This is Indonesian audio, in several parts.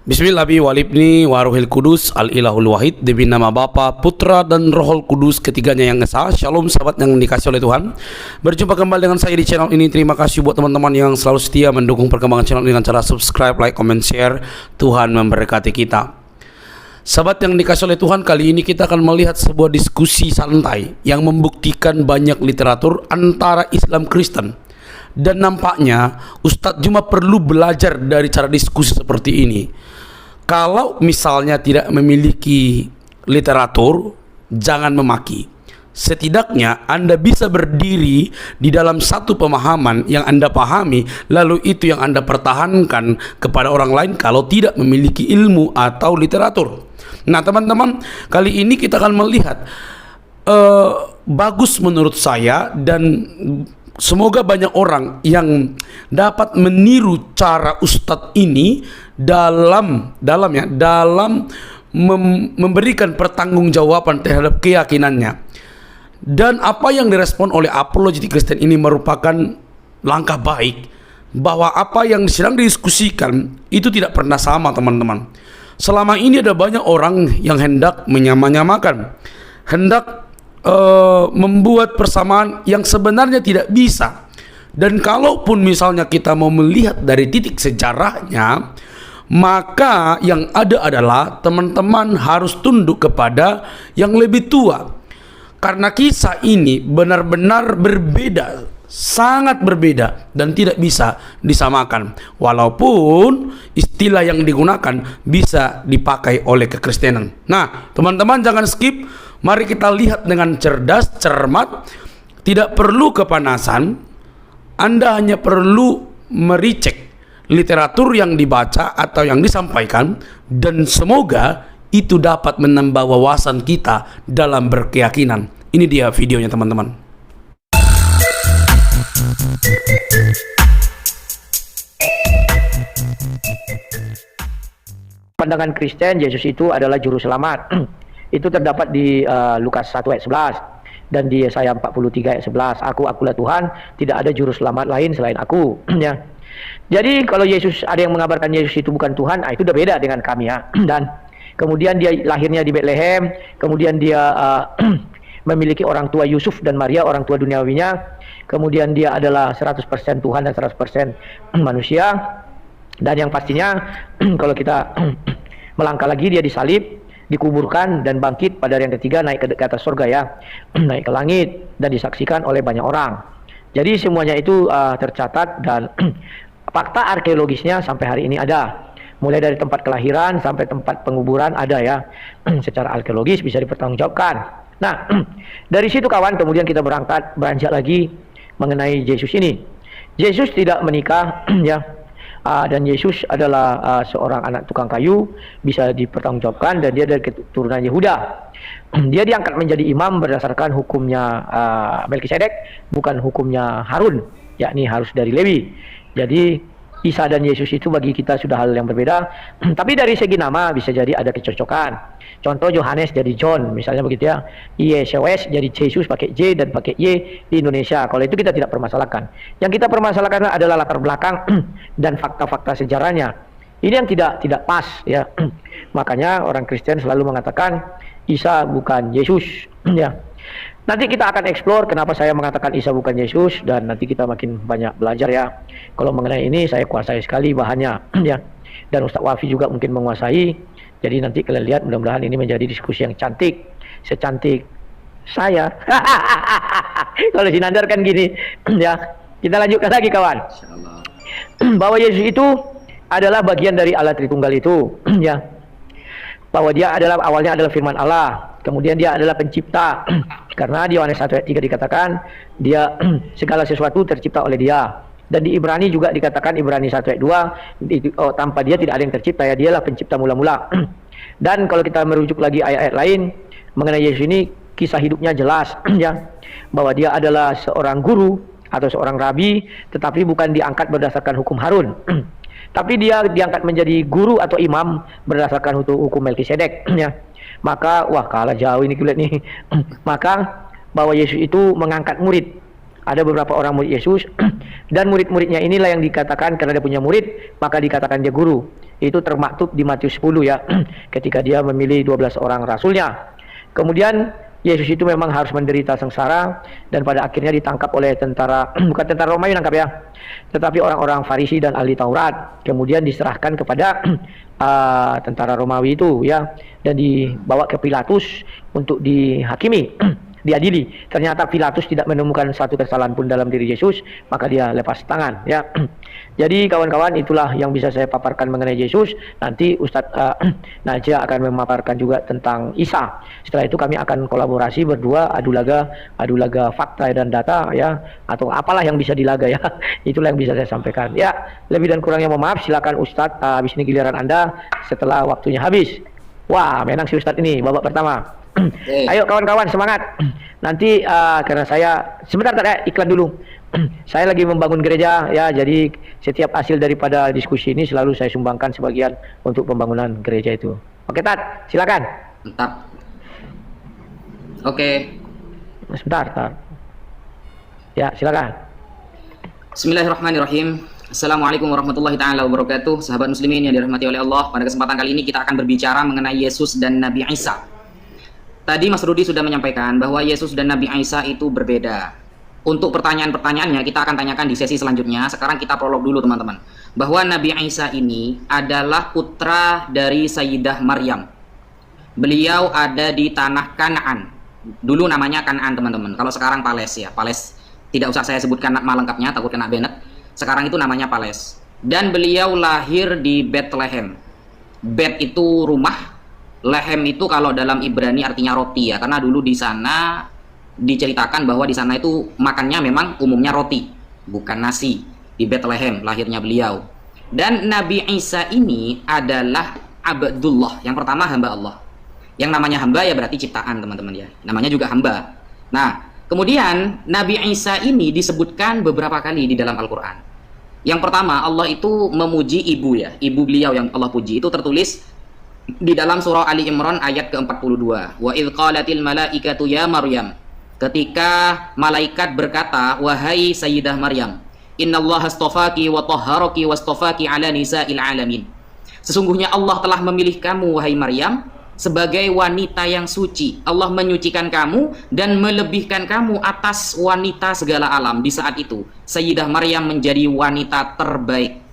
Bismillah walibni waruhil kudus al-ilahul wahid, demi nama Bapa, Putra dan Rohul Kudus, ketiganya yang esa. Shalom sahabat yang dikasih oleh Tuhan. Berjumpa kembali dengan saya di channel ini. Terima kasih buat teman-teman yang selalu setia mendukung perkembangan channel dengan cara subscribe, like, comment, share. Tuhan memberkati kita. Sahabat yang dikasih oleh Tuhan, kali ini kita akan melihat sebuah diskusi santai yang membuktikan banyak literatur antara Islam Kristen. Dan nampaknya Ustadz Juma perlu belajar dari cara diskusi seperti ini. Kalau misalnya tidak memiliki literatur, jangan memaki. Setidaknya Anda bisa berdiri di dalam satu pemahaman yang Anda pahami, lalu itu yang Anda pertahankan kepada orang lain kalau tidak memiliki ilmu atau literatur. Nah teman-teman, kali ini kita akan melihat bagus menurut saya, dan semoga banyak orang yang dapat meniru cara Ustadz ini dalam memberikan pertanggungjawaban terhadap keyakinannya. Dan apa yang direspon oleh apologetik Kristen ini merupakan langkah baik, bahwa apa yang sedang didiskusikan itu tidak pernah sama, teman-teman. Selama ini ada banyak orang yang hendak menyamakan, hendak membuat persamaan yang sebenarnya tidak bisa. Dan kalaupun misalnya kita mau melihat dari titik sejarahnya, maka yang ada adalah teman-teman harus tunduk kepada yang lebih tua. Karena kisah ini benar-benar berbeda, sangat berbeda, dan tidak bisa disamakan. Walaupun istilah yang digunakan bisa dipakai oleh kekristenan. Nah, teman-teman jangan skip. Mari kita lihat dengan cerdas, cermat, tidak perlu kepanasan. Anda hanya perlu mericek literatur yang dibaca atau yang disampaikan, dan semoga itu dapat menambah wawasan kita dalam berkeyakinan. Ini dia videonya, teman-teman. Pandangan Kristen, Yesus itu adalah juru selamat. Itu terdapat di Lukas 1 ayat 11 dan di Yesaya 43 ayat 11. Akulah Tuhan, tidak ada juru selamat lain selain aku. Ya. Jadi kalau Yesus, ada yang mengabarkan Yesus itu bukan Tuhan, itu udah beda dengan kami, ya. Dan kemudian dia lahirnya di Bethlehem, kemudian dia memiliki orang tua Yusuf dan Maria, orang tua duniawinya. Kemudian dia adalah 100% Tuhan dan 100% manusia. Dan yang pastinya kalau kita melangkah lagi, dia disalib, dikuburkan dan bangkit pada hari yang ketiga, naik ke atas surga, ya, naik ke langit dan disaksikan oleh banyak orang. Jadi semuanya itu tercatat, dan fakta arkeologisnya sampai hari ini ada, mulai dari tempat kelahiran sampai tempat penguburan ada, ya. Secara arkeologis bisa dipertanggungjawabkan. Nah, dari situ kawan, kemudian kita beranjak lagi mengenai Yesus ini. Yesus tidak menikah, ya. Dan Yesus adalah seorang anak tukang kayu, bisa dipertanggungjawabkan, dan dia dari keturunan Yehuda. Dia diangkat menjadi imam berdasarkan hukumnya Melkisedek, bukan hukumnya Harun, yakni harus dari Lewi. Jadi Isa dan Yesus itu bagi kita sudah hal yang berbeda. Tapi dari segi nama bisa jadi ada kecocokan. Contoh Yohanes jadi John, misalnya begitu, ya. Yesus jadi Jesus pakai J dan pakai Y di Indonesia. Kalau itu kita tidak permasalahkan. Yang kita permasalahkan adalah latar belakang dan fakta-fakta sejarahnya. Ini yang tidak pas, ya. Makanya orang Kristen selalu mengatakan Isa bukan Yesus, ya. Nanti kita akan explore kenapa saya mengatakan Isa bukan Yesus, dan nanti kita makin banyak belajar, ya. Kalau mengenai ini saya kuasai sekali bahannya, ya. Dan Ustaz Wafi juga mungkin menguasai. Jadi nanti kalian lihat, mudah-mudahan ini menjadi diskusi yang cantik, secantik saya. Kalau Sinandar kan gini, ya. Kita lanjutkan lagi, kawan. Bahwa Yesus itu adalah bagian dari Allah Tritunggal itu, ya. Bahwa dia adalah, awalnya adalah firman Allah, kemudian dia adalah pencipta. Karena di Yohanes 1 ayat 3 dikatakan dia segala sesuatu tercipta oleh dia. Dan di Ibrani juga dikatakan, Ibrani 1 ayat 2, tanpa dia tidak ada yang tercipta, ya, dialah pencipta mula-mula. Dan kalau kita merujuk lagi ayat-ayat lain mengenai Yesus ini, kisah hidupnya jelas, ya, bahwa dia adalah seorang guru atau seorang rabi, tetapi bukan diangkat berdasarkan hukum Harun. Tapi dia diangkat menjadi guru atau imam berdasarkan hukum Melkisedek, ya. Maka wah, kalah jauh ini kulit nih. Maka bahwa Yesus itu mengangkat murid. Ada beberapa orang murid Yesus dan murid-muridnya inilah yang dikatakan, karena dia punya murid maka dikatakan dia guru. Itu termaktub di Matius 10 ya, ketika dia memilih 12 orang rasulnya. Kemudian Yesus itu memang harus menderita sengsara dan pada akhirnya ditangkap oleh tentara, bukan tentara Romawi nangkap ya, tetapi orang-orang Farisi dan ahli Taurat. Kemudian diserahkan kepada tentara Romawi itu ya, dan dibawa ke Pilatus untuk dihakimi, diadili. Ternyata Pilatus tidak menemukan satu kesalahan pun dalam diri Yesus, maka dia lepas tangan ya. Jadi kawan-kawan, itulah yang bisa saya paparkan mengenai Yesus. Nanti Ustadz Najah akan memaparkan juga tentang Isa. Setelah itu kami akan kolaborasi berdua, adu laga fakta dan data ya, atau apalah yang bisa dilaga ya. Itulah yang bisa saya sampaikan ya. Lebih dan kurangnya mohon maaf. Silakan Ustadz, habis ini giliran Anda setelah waktunya habis. Wah, menang si Ustadz ini babak pertama. Ayo kawan-kawan, semangat. Nanti karena saya sebentar iklan dulu. Saya lagi membangun gereja ya, jadi setiap hasil daripada diskusi ini selalu saya sumbangkan sebagian untuk pembangunan gereja itu. Oke Tat, silakan. Mantap. Oke. Sebentar. Ya, silakan. Bismillahirrahmanirrahim. Assalamualaikum warahmatullahi taala wabarakatuh. Sahabat muslimin yang dirahmati oleh Allah, pada kesempatan kali ini kita akan berbicara mengenai Yesus dan Nabi Isa. Tadi Mas Rudi sudah menyampaikan bahwa Yesus dan Nabi Isa itu berbeda. Untuk pertanyaan-pertanyaannya kita akan tanyakan di sesi selanjutnya. Sekarang kita prolog dulu teman-teman, bahwa Nabi Isa ini adalah putra dari Sayyidah Maryam. Beliau ada di tanah Kanaan. Dulu namanya Kanaan teman-teman. Kalau sekarang Pales ya. Pales tidak usah saya sebutkan nama lengkapnya, takut kena Bennett. Sekarang itu namanya Pales. Dan beliau lahir di Bethlehem. Bet itu rumah, lehem itu kalau dalam Ibrani artinya roti ya. Karena dulu di sana diceritakan bahwa di sana itu makannya memang umumnya roti, bukan nasi. Di Bethlehem lahirnya beliau. Dan Nabi Isa ini adalah Abdullah. Yang pertama hamba Allah. Yang namanya hamba ya berarti ciptaan teman-teman ya. Namanya juga hamba. Nah, kemudian Nabi Isa ini disebutkan beberapa kali di dalam Al-Quran. Yang pertama, Allah itu memuji ibu ya. Ibu beliau yang Allah puji. Itu tertulis di dalam surah Ali Imran ayat ke-42. Wa idh qalatil malaikatu ya Maryam. Ketika malaikat berkata, wahai Sayyidah Maryam, innallaha astafaki wa tahharaki wa astafaki ala nisa'il alamin. Sesungguhnya Allah telah memilih kamu wahai Maryam sebagai wanita yang suci. Allah menyucikan kamu dan melebihkan kamu atas wanita segala alam. Di saat itu Sayyidah Maryam menjadi wanita terbaik.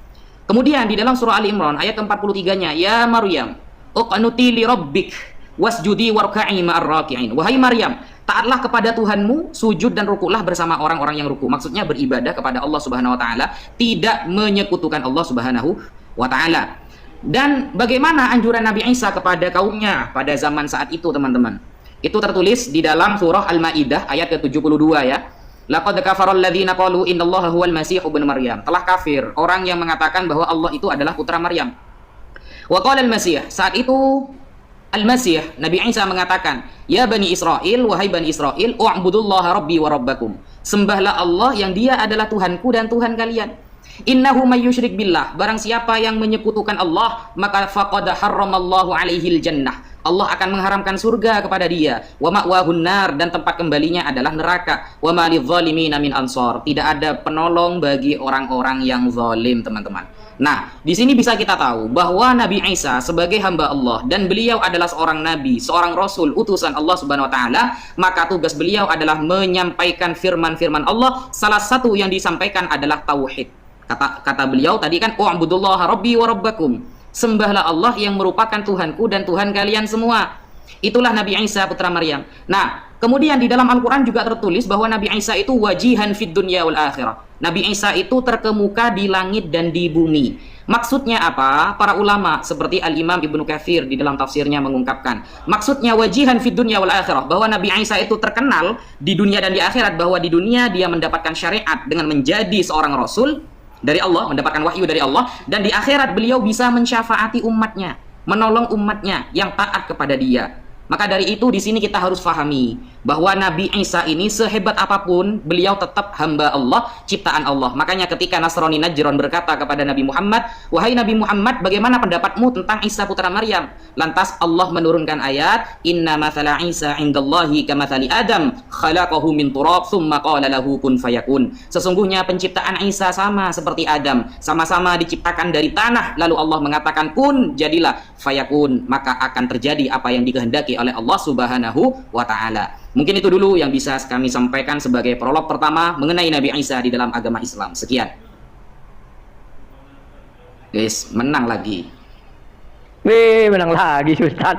Kemudian di dalam surah Ali Imran ayat ke-43-nya, ya Maryam uqnuti li rabbik wasjudi warka'i ma'ar raki'in. Wahai Maryam, taatlah kepada Tuhanmu, sujud dan rukuklah bersama orang-orang yang ruku. Maksudnya beribadah kepada Allah Subhanahu wa taala, tidak menyekutukan Allah Subhanahu wa taala. Dan bagaimana anjuran Nabi Isa kepada kaumnya pada zaman saat itu, teman-teman? Itu tertulis di dalam surah Al-Maidah ayat ke-72 ya. Laqad kafara alladziina qalu innallaha huwal masih ibnu Maryam. Telah kafir orang yang mengatakan bahwa Allah itu adalah putra Maryam. Wa qala al-Masih, saat itu Al-Masih, Nabi Isa mengatakan, ya Bani Israel, wahai Bani Israel, u'budullaha rabbi wa rabbakum. Sembahlah Allah yang dia adalah Tuhanku dan Tuhan kalian. Innahu may yusyrik billah, barang siapa yang menyekutukan Allah, maka faqad harramallahu alaihil jannah. Allah akan mengharamkan surga kepada dia. Wa ma'wahun nar, dan tempat kembalinya adalah neraka. Wa ma lidzalimina min ansar. Tidak ada penolong bagi orang-orang yang zalim, teman-teman. Nah, di sini bisa kita tahu bahwa Nabi Isa sebagai hamba Allah dan beliau adalah seorang nabi, seorang rasul, utusan Allah Subhanahu wa taala, maka tugas beliau adalah menyampaikan firman-firman Allah. Salah satu yang disampaikan adalah tauhid. Kata beliau tadi kan, u'budullaha rabbi wa rabbakum. Sembahlah Allah yang merupakan Tuhanku dan Tuhan kalian semua. Itulah Nabi Isa putra Maryam. Nah, kemudian di dalam Al-Quran juga tertulis bahwa Nabi Isa itu wajihan fid dunya wal akhirah. Nabi Isa itu terkemuka di langit dan di bumi. Maksudnya apa? Para ulama seperti Al-Imam Ibnu Katsir di dalam tafsirnya mengungkapkan, maksudnya wajihan fid dunya wal akhirah, bahwa Nabi Isa itu terkenal di dunia dan di akhirat, bahwa di dunia dia mendapatkan syariat dengan menjadi seorang rasul dari Allah, mendapatkan wahyu dari Allah, dan di akhirat beliau bisa mensyafaati umatnya, menolong umatnya yang taat kepada dia. Maka dari itu di sini kita harus fahami bahwa Nabi Isa ini sehebat apapun beliau tetap hamba Allah, ciptaan Allah. Makanya ketika Nasrani Najran berkata kepada Nabi Muhammad, "Wahai Nabi Muhammad, bagaimana pendapatmu tentang Isa putra Maryam?" Lantas Allah menurunkan ayat, "Inna mathala Isa 'indallahi kamathali Adam, khalaqahu min turab tsumma qala lahu kun fayakun." Sesungguhnya penciptaan Isa sama seperti Adam, sama-sama diciptakan dari tanah, lalu Allah mengatakan kun, jadilah, fayakun, maka akan terjadi apa yang dikehendaki oleh Allah Subhanahu wa taala. Mungkin itu dulu yang bisa kami sampaikan sebagai prolog pertama mengenai Nabi Isa di dalam agama Islam. Sekian. Guys, menang lagi. Wih, menang lagi Ustaz.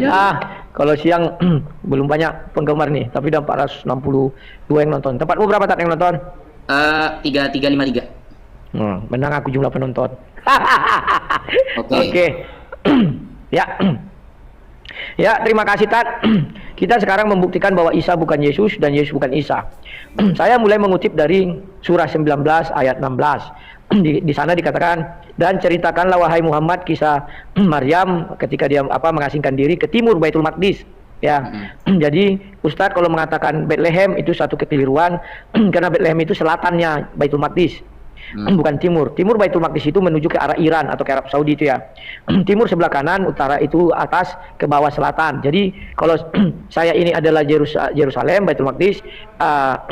Ya, kalau siang belum banyak penggemar nih, tapi udah 462 yang nonton. Tempatmu berapa Tat yang nonton? 3353. Menang aku jumlah penonton. Oke. Oke. Ya. Ya, terima kasih Tat. Kita sekarang membuktikan bahwa Isa bukan Yesus dan Yesus bukan Isa. Saya mulai mengutip dari surah 19 ayat 16. Di sana dikatakan, dan ceritakanlah wahai Muhammad kisah Maryam ketika dia mengasingkan diri ke timur Baitul Maqdis. Ya. Jadi Ustadz kalau mengatakan Bethlehem itu satu kekeliruan karena Bethlehem itu selatannya Baitul Maqdis. Bukan timur. Timur Baitul Maqdis itu menuju ke arah Iran atau ke Arab Saudi itu ya. Timur sebelah kanan, utara itu atas ke bawah selatan. Jadi kalau saya ini adalah Yerusalem, Baitul Maqdis,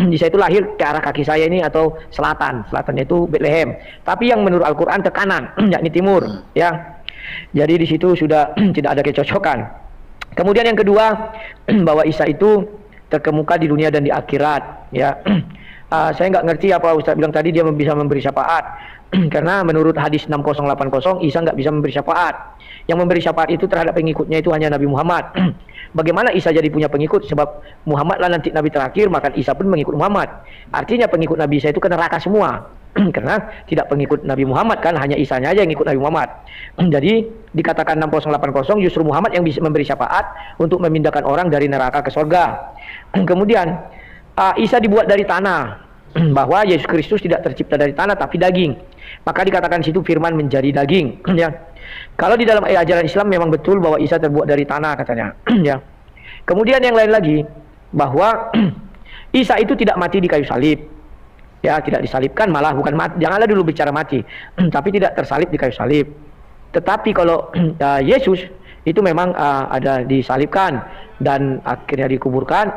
di saya itu lahir ke arah kaki saya ini atau selatan. Selatannya itu Bethlehem. Tapi yang menurut Al-Qur'an ke kanan, yakni timur, ya. Jadi di situ sudah tidak ada kecocokan. Kemudian yang kedua, bahwa Isa itu terkemuka di dunia dan di akhirat, ya. Saya nggak ngerti apa Ustaz bilang tadi dia bisa memberi syafaat. Karena menurut hadis 6080 Isa nggak bisa memberi syafaat. Yang memberi syafaat itu terhadap pengikutnya itu hanya Nabi Muhammad. Bagaimana Isa jadi punya pengikut? Sebab Muhammad lah nanti Nabi terakhir, maka Isa pun mengikut Muhammad. Artinya pengikut Nabi Isa itu ke neraka semua. Karena tidak pengikut Nabi Muhammad kan, hanya Isanya aja yang ikut Nabi Muhammad. Jadi dikatakan 6080 justru Muhammad yang bisa memberi syafaat untuk memindahkan orang dari neraka ke surga. Kemudian Isa dibuat dari tanah, bahwa Yesus Kristus tidak tercipta dari tanah tapi daging. Maka dikatakan situ firman menjadi daging. Ya. Kalau di dalam ajaran Islam memang betul bahwa Isa terbuat dari tanah katanya. Ya. Kemudian yang lain lagi bahwa Isa itu tidak mati di kayu salib. Ya, tidak disalibkan, malah bukan mati. Janganlah dulu bicara mati, tapi tidak tersalib di kayu salib. Tetapi kalau Yesus itu memang ada disalibkan dan akhirnya dikuburkan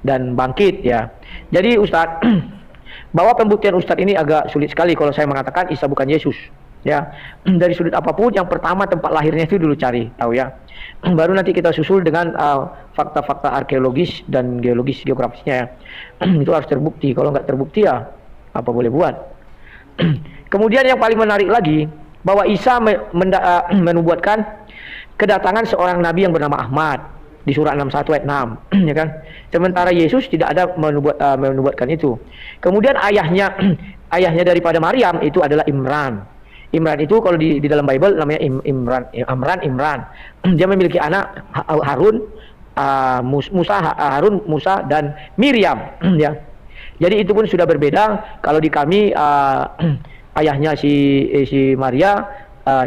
dan bangkit ya. Jadi Ustadz, bahwa pembuktian Ustadz ini agak sulit sekali kalau saya mengatakan Isa bukan Yesus ya. Dari sudut apapun, yang pertama tempat lahirnya itu dulu cari tahu ya. Baru nanti kita susul dengan fakta-fakta arkeologis dan geografisnya ya. Itu harus terbukti. Kalau nggak terbukti ya apa boleh buat. Kemudian yang paling menarik lagi, bahwa Isa menubuatkan kedatangan seorang nabi yang bernama Ahmad di surah 61 ayat 6 ya kan. Sementara Yesus tidak ada menubuatkan itu. Kemudian ayahnya daripada Maryam itu adalah Imran. Imran itu kalau di dalam Bible namanya Imran. Dia memiliki anak Harun, Musa dan Miriam ya. Jadi itu pun sudah berbeda. Kalau di kami ayahnya si Maria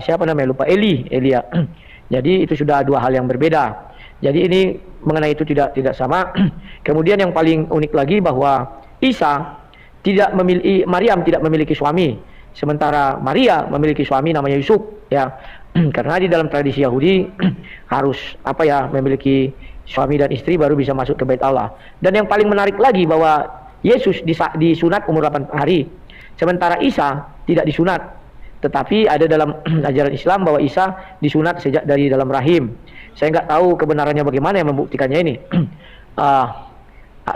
siapa namanya lupa, Eli ya. Jadi itu sudah dua hal yang berbeda. Jadi ini mengenai itu tidak sama. Kemudian yang paling unik lagi bahwa Maryam tidak memiliki suami, sementara Maria memiliki suami namanya Yusuf ya. Karena di dalam tradisi Yahudi harus memiliki suami dan istri baru bisa masuk ke Bait Allah. Dan yang paling menarik lagi bahwa Yesus disunat umur 8 hari, sementara Isa tidak disunat. Tetapi ada dalam ajaran Islam bahwa Isa disunat sejak dari dalam rahim. Saya nggak tahu kebenarannya bagaimana yang membuktikannya ini.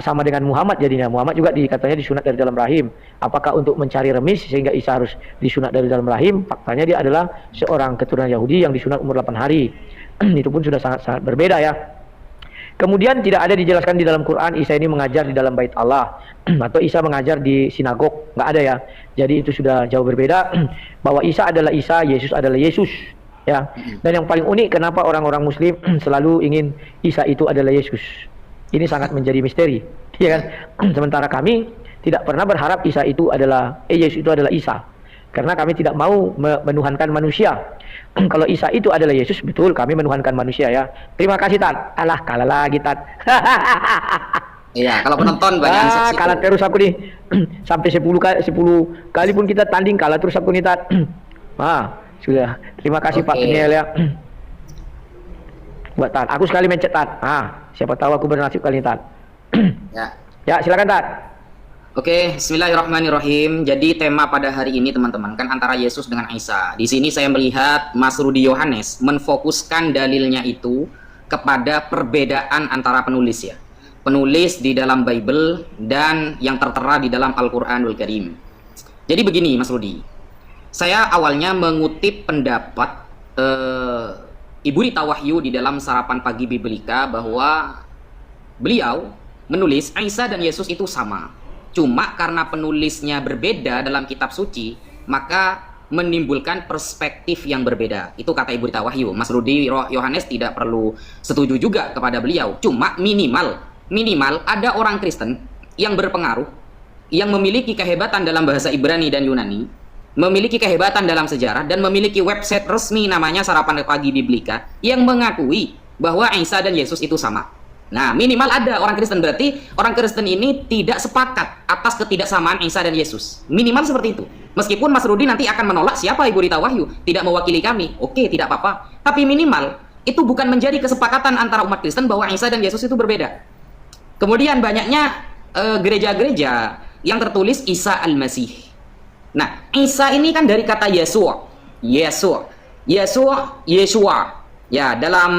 Sama dengan Muhammad jadinya. Muhammad juga katanya disunat dari dalam rahim. Apakah untuk mencari remis sehingga Isa harus disunat dari dalam rahim? Faktanya dia adalah seorang keturunan Yahudi yang disunat umur 8 hari. Itu pun sudah sangat-sangat berbeda ya. Kemudian tidak ada dijelaskan di dalam Quran Isa ini mengajar di dalam Bait Allah atau Isa mengajar di sinagog, nggak ada ya. Jadi itu sudah jauh berbeda. Bahwa Isa adalah Isa, Yesus adalah Yesus ya. Dan yang paling unik, kenapa orang-orang Muslim selalu ingin Isa itu adalah Yesus? Ini sangat menjadi misteri, ya kan? Sementara kami tidak pernah berharap Yesus itu adalah Isa. Karena kami tidak mau menuhankan manusia. Kalau Isa itu adalah Yesus, betul kami menuhankan manusia ya. Terima kasih Tat. Alah, kalah lagi Tat. Iya, kalau penonton banyak seksi. Kalah terus aku nih. Sampai 10 kali pun kita tanding kalah terus aku nih Tat. Sudah. Terima kasih Pak Peniel ya. Buat Tat. Aku sekali mencet Tat. Siapa tahu aku bernasib kali ini Tat. Ya. Ya, silakan Tat. Oke, bismillahirrahmanirrahim. Jadi tema pada hari ini teman-teman kan antara Yesus dengan Isa. Di sini saya melihat Mas Rudi Yohanes menfokuskan dalilnya itu kepada perbedaan antara penulis ya. Penulis di dalam Bible dan yang tertera di dalam Al-Qur'anul Karim. Jadi begini Mas Rudi. Saya awalnya mengutip pendapat Ibu Rita Wahyu di dalam Sarapan Pagi Biblika bahwa beliau menulis Isa dan Yesus itu sama. Cuma karena penulisnya berbeda dalam kitab suci, maka menimbulkan perspektif yang berbeda. Itu kata Ibu Rita Wahyu. Mas Rudi Yohanes tidak perlu setuju juga kepada beliau. Cuma minimal ada orang Kristen yang berpengaruh, yang memiliki kehebatan dalam bahasa Ibrani dan Yunani, memiliki kehebatan dalam sejarah, dan memiliki website resmi namanya Sarapan Pagi Biblika yang mengakui bahwa Isa dan Yesus itu sama. Nah, minimal ada orang Kristen, berarti orang Kristen ini tidak sepakat atas ketidaksamaan Isa dan Yesus. Minimal seperti itu. Meskipun Mas Rudi nanti akan menolak siapa Ibu Rita Wahyu, tidak mewakili kami. Oke, tidak apa-apa. Tapi minimal itu bukan menjadi kesepakatan antara umat Kristen bahwa Isa dan Yesus itu berbeda. Kemudian banyaknya gereja-gereja yang tertulis Isa Al-Masih. Nah, Isa ini kan dari kata Yesua. Ya, dalam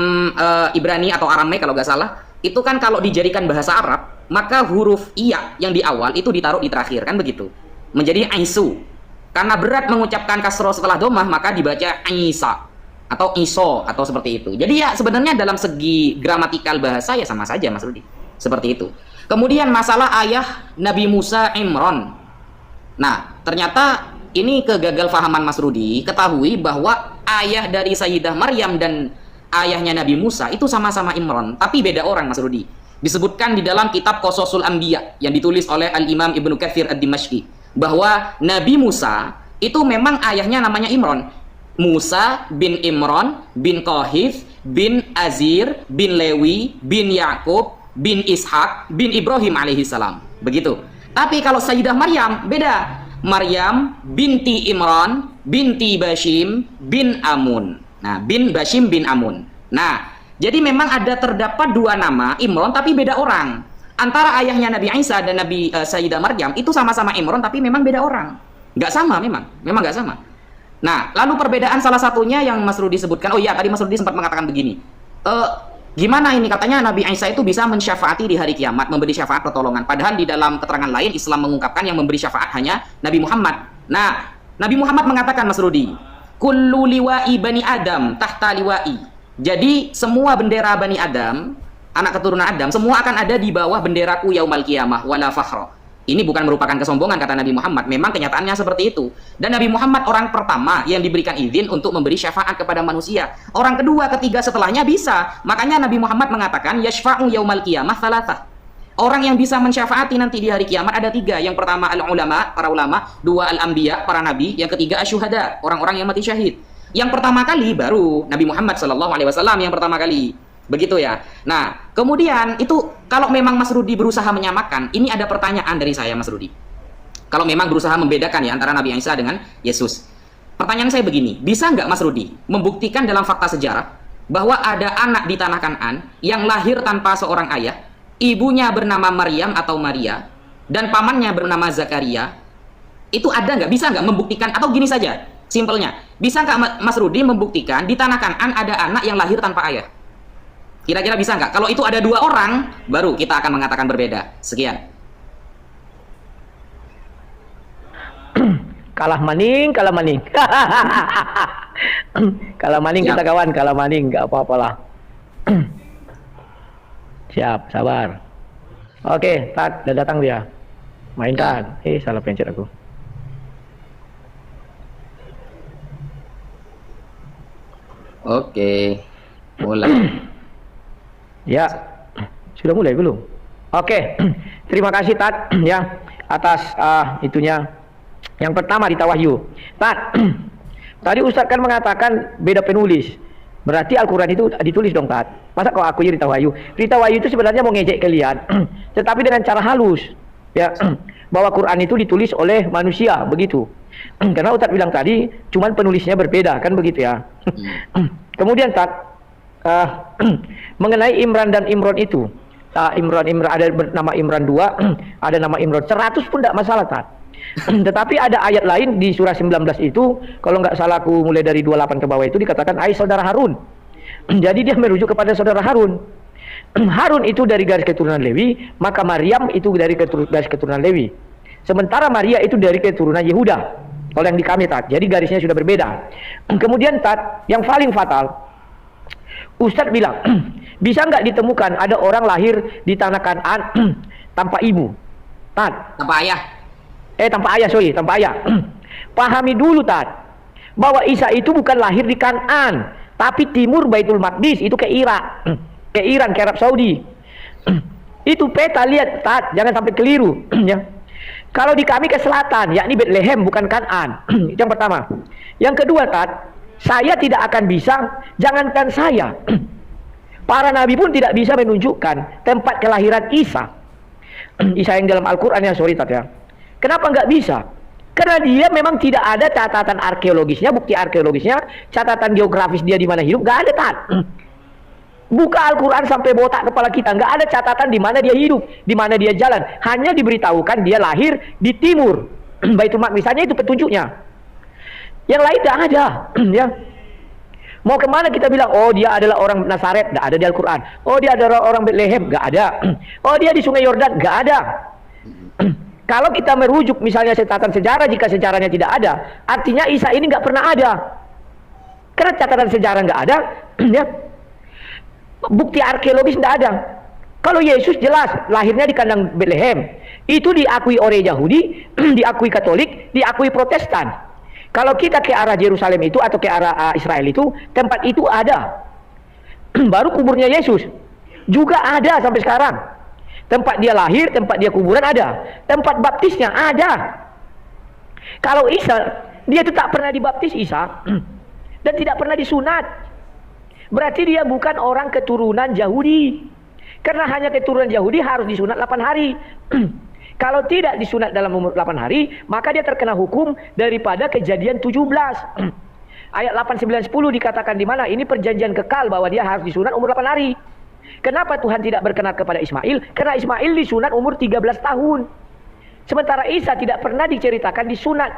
Ibrani atau Aramaik kalau nggak salah, itu kan kalau dijadikan bahasa Arab, maka huruf iya yang di awal itu ditaruh di terakhir, kan begitu. Menjadi Aisu. Karena berat mengucapkan kasroh setelah domah, maka dibaca Isa atau Iso atau seperti itu. Jadi ya sebenarnya dalam segi gramatikal bahasa ya sama saja Mas Rudi. Seperti itu. Kemudian masalah ayah Nabi Musa Imran. Nah, ternyata ini kegagalfahaman Mas Rudi. Ketahui bahwa ayah dari Sayyidah Maryam dan ayahnya Nabi Musa itu sama-sama Imran, tapi beda orang Mas Rudi. Disebutkan di dalam kitab Qasasul Anbiya yang ditulis oleh Al-Imam Ibnu Katsir Ad-Dimashqi bahwa Nabi Musa itu memang ayahnya namanya Imran. Musa bin Imran bin Qahif bin Azir bin Lewi bin Yakub bin Ishak bin Ibrahim alaihi salam. Begitu. Tapi kalau Sayyidah Maryam beda. Maryam binti Imran binti Bashim bin Amun. Nah, bin Bashim bin Amun. Nah, jadi memang ada terdapat dua nama Imran tapi beda orang. Antara ayahnya Nabi Isa dan Nabi Sayyidah Maryam itu sama-sama Imran tapi memang beda orang. Nggak sama memang nggak sama. Nah, lalu perbedaan salah satunya yang Mas Rudi sebutkan. Oh iya, tadi Mas Rudi sempat mengatakan begini. Gimana ini katanya Nabi Isa itu bisa mensyafaati di hari kiamat, memberi syafaat pertolongan. Padahal di dalam keterangan lain Islam mengungkapkan yang memberi syafaat hanya Nabi Muhammad. Nah, Nabi Muhammad mengatakan Mas Rudi, kullu liwa'i bani Adam tahta liwa'i. Jadi semua bendera bani Adam, anak keturunan Adam, semua akan ada di bawah benderaku yaumal qiyamah wala fakhra. Ini bukan merupakan kesombongan kata Nabi Muhammad, memang kenyataannya seperti itu. Dan Nabi Muhammad orang pertama yang diberikan izin untuk memberi syafaat kepada manusia. Orang kedua, ketiga setelahnya bisa. Makanya Nabi Muhammad mengatakan yashfa'u yaumal qiyamah thalathah. Orang yang bisa mensyafaati nanti di hari kiamat ada tiga. Yang pertama al-ulama, para ulama. Dua al-anbiya, para nabi. Yang ketiga asyuhada, orang-orang yang mati syahid. Yang pertama kali baru Nabi Muhammad SAW yang pertama kali. Begitu ya. Nah, kemudian itu kalau memang Mas Rudi berusaha menyamakan, ini ada pertanyaan dari saya Mas Rudi. Kalau memang berusaha membedakan ya antara Nabi Isa dengan Yesus. Pertanyaan saya begini, bisa nggak Mas Rudi membuktikan dalam fakta sejarah bahwa ada anak di tanah Kan'an yang lahir tanpa seorang ayah, ibunya bernama Maryam atau Maria, dan pamannya bernama Zakaria? Itu ada nggak? Bisa nggak membuktikan? Atau gini saja, simpelnya, bisa nggak Mas Rudi membuktikan di tanah Kan'an ada anak yang lahir tanpa ayah? Kira-kira bisa nggak? Kalau itu ada dua orang, baru kita akan mengatakan berbeda. Sekian. Kalah maning. Kalah maning kita kawan, kalah maning, nggak apa-apalah. Siap, sabar. Oke, Tat, udah datang dia. Mainkan. Salah pencet aku. Oke, mulai. Ya, sudah mulai belum? Oke, terima kasih Tat ya atas itunya Yang pertama di Tawahyu. Tadi Ustadz kan mengatakan beda penulis. Berarti Al-Quran itu ditulis dong, Tat. Masa kok aku Rita Wahyu? Rita Wahyu itu sebenarnya mau ngejek kalian, tetapi dengan cara halus. Ya, bahwa Quran itu ditulis oleh manusia, begitu. Karena Ustadz bilang tadi, cuman penulisnya berbeda, kan begitu ya. Kemudian, Tat, mengenai Imran dan Imron itu, Imran ada nama Imran 2, ada nama Imron 100 pun tidak masalah, Tat. Tetapi ada ayat lain di surah 19 itu, kalau nggak salah aku mulai dari 28 ke bawah itu dikatakan ai saudara Harun. Jadi dia merujuk kepada saudara Harun. Harun itu dari garis keturunan Lewi, maka Maryam itu dari garis keturunan Lewi. Sementara Maria itu dari keturunan Yehuda. Kalau yang di kami, Tat, jadi garisnya sudah berbeda. Kemudian, Tat, yang paling fatal, Ustadz bilang, bisa nggak ditemukan ada orang lahir di tanah Kanaan tanpa ibu, Tat? Tanpa ayah. Tanpa ayah. Pahami dulu, Tat, bahwa Isa itu bukan lahir di Kanaan, tapi timur Baitul Maqdis, itu ke Irak, ke Iran, ke Arab Saudi. Itu peta, lihat, Tat, jangan sampai keliru. Ya. Kalau di kami ke selatan, yakni Bethlehem, bukan Kanaan. Itu yang pertama. Yang kedua, Tat, saya tidak akan bisa, jangankan saya, para nabi pun tidak bisa menunjukkan tempat kelahiran Isa. Isa yang dalam Al-Quran, ya, sorry, Tat, ya. Kenapa nggak bisa? Karena dia memang tidak ada catatan arkeologisnya, bukti arkeologisnya, catatan geografis dia di mana hidup, nggak ada, Tat. Buka Al-Quran sampai botak kepala kita, nggak ada catatan di mana dia hidup, di mana dia jalan. Hanya diberitahukan dia lahir di timur Baitul Maqdis, hanya itu petunjuknya. Yang lain tidak ada. Ya. Mau kemana kita bilang, oh dia adalah orang Nazaret, nggak ada di Al-Quran. Oh dia adalah orang Bethlehem, nggak ada. Oh dia di Sungai Yordan, nggak ada. Kalau kita merujuk misalnya catatan sejarah, jika sejarahnya tidak ada, artinya Isa ini nggak pernah ada. Karena catatan sejarah nggak ada, ya, bukti arkeologis tidak ada. Kalau Yesus jelas lahirnya di kandang Bethlehem, itu diakui oleh Yahudi, diakui Katolik, diakui Protestan. Kalau kita ke arah Yerusalem itu atau ke arah Israel itu, tempat itu ada. Baru kuburnya Yesus juga ada sampai sekarang. Tempat dia lahir, tempat dia kuburan ada. Tempat baptisnya ada. Kalau Isa, dia itu tak pernah dibaptis Isa, dan tidak pernah disunat. Berarti dia bukan orang keturunan Yahudi. Karena hanya keturunan Yahudi harus disunat 8 hari. Kalau tidak disunat dalam umur 8 hari, maka dia terkena hukum daripada Kejadian 17. Ayat 8, 9, 10 dikatakan di mana? Ini perjanjian kekal bahwa dia harus disunat umur 8 hari. Kenapa Tuhan tidak berkenan kepada Ismail? Karena Ismail disunat umur 13 tahun. Sementara Isa tidak pernah diceritakan disunat.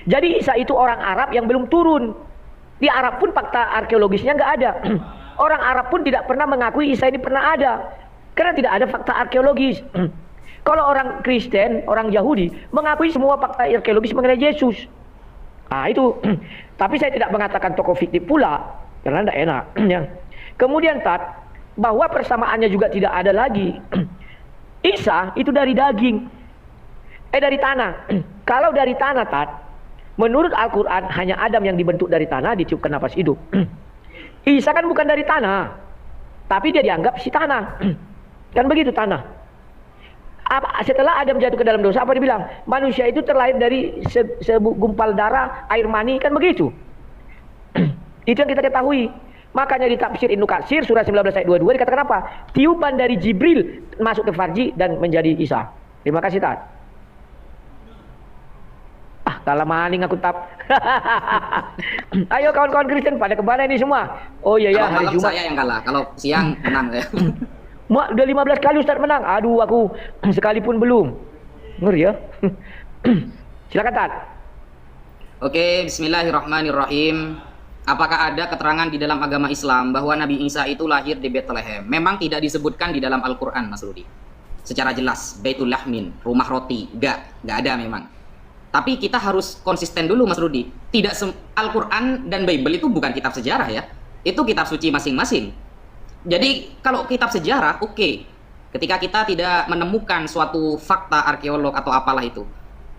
Jadi Isa itu orang Arab yang belum turun. Di Arab pun fakta arkeologisnya nggak ada. Orang Arab pun tidak pernah mengakui Isa ini pernah ada. Karena tidak ada fakta arkeologis. Kalau orang Kristen, orang Yahudi mengakui semua fakta arkeologis mengenai Yesus. Ah itu. Tapi saya tidak mengatakan tokoh fiktif pula, karena tidak enak. Ya. Kemudian, Tat, bahwa persamaannya juga tidak ada lagi. Isa itu dari daging, dari tanah. Kalau dari tanah, Tat, menurut Al-Quran hanya Adam yang dibentuk dari tanah, ditiupkan nafas hidup. Isa kan bukan dari tanah, tapi dia dianggap si tanah. Kan begitu tanah. Setelah Adam jatuh ke dalam dosa, apa dibilang? Manusia itu terlahir dari segumpal darah, air mani, kan begitu. Itu yang kita ketahui. Makanya di tafsir Ibnu Katsir surah 19 ayat 22 dikatakan apa? Tiupan dari Jibril masuk ke farji dan menjadi Isa. Terima kasih, Tat. Kalah maning aku, Tap. Ayo kawan-kawan Kristen pada kemana ini semua? Oh iya ya, hari Jumat. Saya yang kalah, kalau siang menang ya. Udah 15 kali Ustaz menang. Aduh, aku sekalipun belum. Ngeri ya. Silakan, Tat. Oke, bismillahirrahmanirrahim. Apakah ada keterangan di dalam agama Islam bahwa Nabi Isa itu lahir di Bethlehem? Memang tidak disebutkan di dalam Al-Quran, Mas Rudi. Secara jelas, Baitul Lahmin, rumah roti, nggak ada memang. Tapi kita harus konsisten dulu, Mas Rudi. Tidak Al-Quran dan Bible itu bukan kitab sejarah ya. Itu kitab suci masing-masing. Jadi kalau kitab sejarah, oke. Ketika kita tidak menemukan suatu fakta arkeolog atau apalah itu,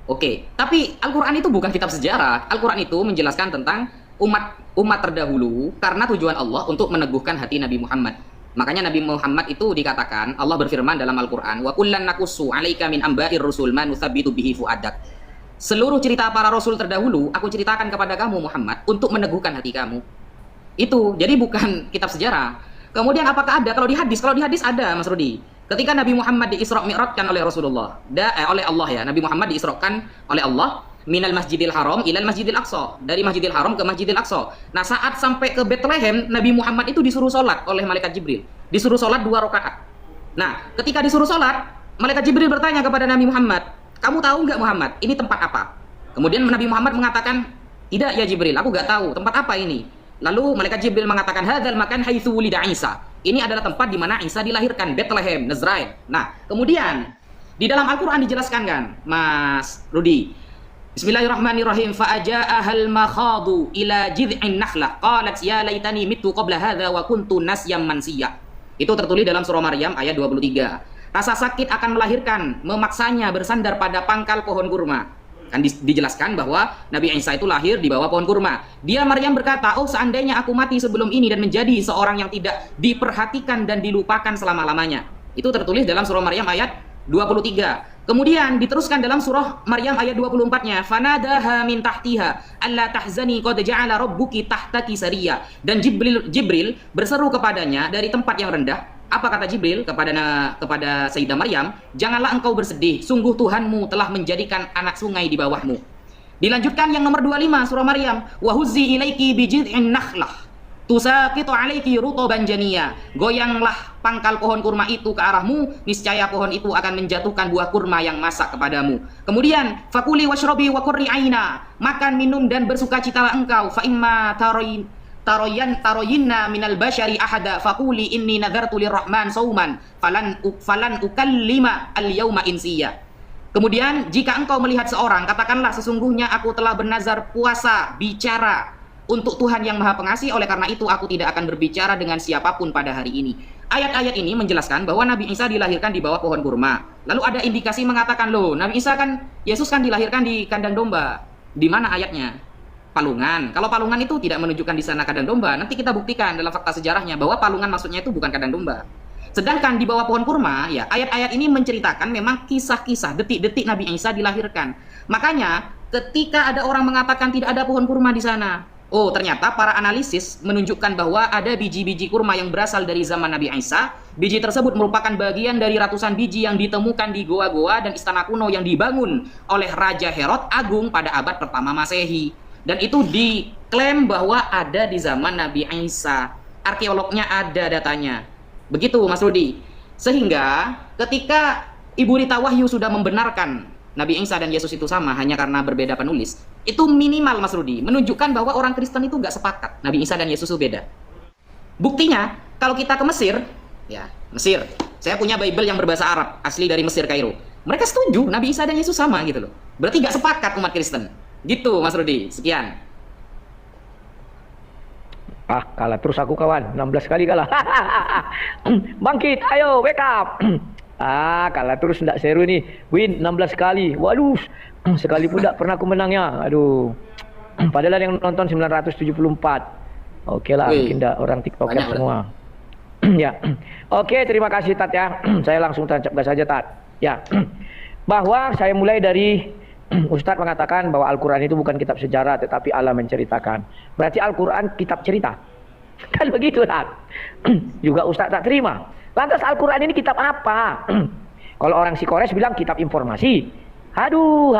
oke. Tapi Al-Quran itu bukan kitab sejarah. Al-Quran itu menjelaskan tentang umat terdahulu karena tujuan Allah untuk meneguhkan hati Nabi Muhammad. Makanya Nabi Muhammad itu dikatakan, Allah berfirman dalam Al-Quran, wa kullan nakussu 'alaika min amba'ir rusul ma nuthabbitu bihi fu'adak. Seluruh cerita para rasul terdahulu aku ceritakan kepada kamu Muhammad untuk meneguhkan hati kamu. Itu, jadi bukan kitab sejarah. Kemudian apakah ada kalau di hadis? Kalau di hadis ada, Mas Rudi. Ketika Nabi Muhammad diisra mi'rajkan oleh Rasulullah, oleh Allah ya. Nabi Muhammad diisrakan oleh Allah minal Masjidil Haram ilal Masjidil Aqsa, dari Masjidil Haram ke Masjidil Aqsa. Nah, saat sampai ke Bethlehem, Nabi Muhammad itu disuruh sholat oleh malaikat Jibril. Disuruh sholat 2 rakaat. Nah, ketika disuruh sholat, malaikat Jibril bertanya kepada Nabi Muhammad, kamu tahu nggak Muhammad, ini tempat apa? Kemudian Nabi Muhammad mengatakan, tidak ya Jibril, aku nggak tahu tempat apa ini. Lalu malaikat Jibril mengatakan, hadzal makan haitsu wulida Isa. Ini adalah tempat di mana Isa dilahirkan, Bethlehem, Nazrain. Nah, kemudian di dalam Al-Qur'an dijelaskan kan, Mas Rudi. Bismillahirrahmanirrahim. Fa aja'ahal makhadu ila jid'in nakhlah qalat ya laitani mittu qabla hadza wa kuntu nasyam mansiyya. Itu tertulis dalam surah Maryam ayat 23. Rasa sakit akan melahirkan, memaksanya bersandar pada pangkal pohon kurma. Kan dijelaskan bahwa Nabi Isa itu lahir di bawah pohon kurma. Dia Maryam berkata, oh seandainya aku mati sebelum ini dan menjadi seorang yang tidak diperhatikan dan dilupakan selama-lamanya. Itu tertulis dalam surah Maryam ayat 23. Kemudian diteruskan dalam surah Maryam ayat 24-nya, fanadaha min tahtiha alla tahzani qad ja'ala rabbuki tahtaki sariya. Dan Jibril berseru kepadanya dari tempat yang rendah. Apa kata Jibril kepada Sayyidah Maryam? Janganlah engkau bersedih, sungguh Tuhanmu telah menjadikan anak sungai di bawahmu. Dilanjutkan yang nomor 25 surah Maryam, wa huzzi ilaiki bijid'in nakhlah tusaqitu alaiki rutoban janiyya. Goyanglah pangkal pohon kurma itu ke arahmu, niscaya pohon itu akan menjatuhkan buah kurma yang masak kepadamu. Kemudian fakuli washrobi wa qurri aina, makan minum dan bersukacitalah engkau, fa imma taroyinna minal bashari ahada faquli inni nadhartu lirrahman sauman falan ukallima al-yauma insiya. Kemudian jika engkau melihat seorang, katakanlah sesungguhnya aku telah bernazar puasa bicara untuk Tuhan yang Maha Pengasih, oleh karena itu aku tidak akan berbicara dengan siapapun pada hari ini. Ayat-ayat ini menjelaskan bahwa Nabi Isa dilahirkan di bawah pohon kurma. Lalu ada indikasi mengatakan, loh, Nabi Isa kan, Yesus kan dilahirkan di kandang domba. Di mana ayatnya? Palungan. Kalau palungan itu tidak menunjukkan di sana kandang domba, nanti kita buktikan dalam fakta sejarahnya bahwa palungan maksudnya itu bukan kandang domba. Sedangkan di bawah pohon kurma, ya ayat-ayat ini menceritakan memang kisah-kisah detik-detik Nabi Isa dilahirkan. Makanya ketika ada orang mengatakan tidak ada pohon kurma di sana, oh ternyata para analisis menunjukkan bahwa ada biji-biji kurma yang berasal dari zaman Nabi Isa. Biji tersebut merupakan bagian dari ratusan biji yang ditemukan di goa-goa dan istana kuno yang dibangun oleh Raja Herod Agung pada abad pertama Masehi. Dan itu diklaim bahwa ada di zaman Nabi Isa. Arkeolognya ada datanya. Begitu Mas Rudi. Sehingga ketika Ibu Rita Wahyu sudah membenarkan Nabi Isa dan Yesus itu sama hanya karena berbeda penulis, itu minimal Mas Rudi menunjukkan bahwa orang Kristen itu nggak sepakat Nabi Isa dan Yesus itu beda. Buktinya kalau kita ke Mesir, ya Mesir, saya punya Bible yang berbahasa Arab asli dari Mesir Kairo. Mereka setuju Nabi Isa dan Yesus sama gitu loh. Berarti nggak sepakat umat Kristen. Gitu Mas Rudi, sekian. Kalah terus aku kawan, 16 kali kalah. Bangkit, ayo wake up. Kalah terus enggak seru nih. Win 16 kali. Waduh, sekali pun enggak pernah aku menangnya. Aduh. Padahal yang nonton 974. Oke lah, mungkin enggak orang TikToker semua. Ya. Oke, terima kasih Tat ya. Saya langsung tancap gas saja Tat. Ya. Bahwa saya mulai dari Ustadz mengatakan bahwa Al-Quran itu bukan kitab sejarah tetapi Allah menceritakan. Berarti Al-Quran kitab cerita. Kan begitu Tat. Juga Ustadz tak terima. Lantas Al-Quran ini kitab apa? Kalau orang Sikores bilang kitab informasi. Aduh,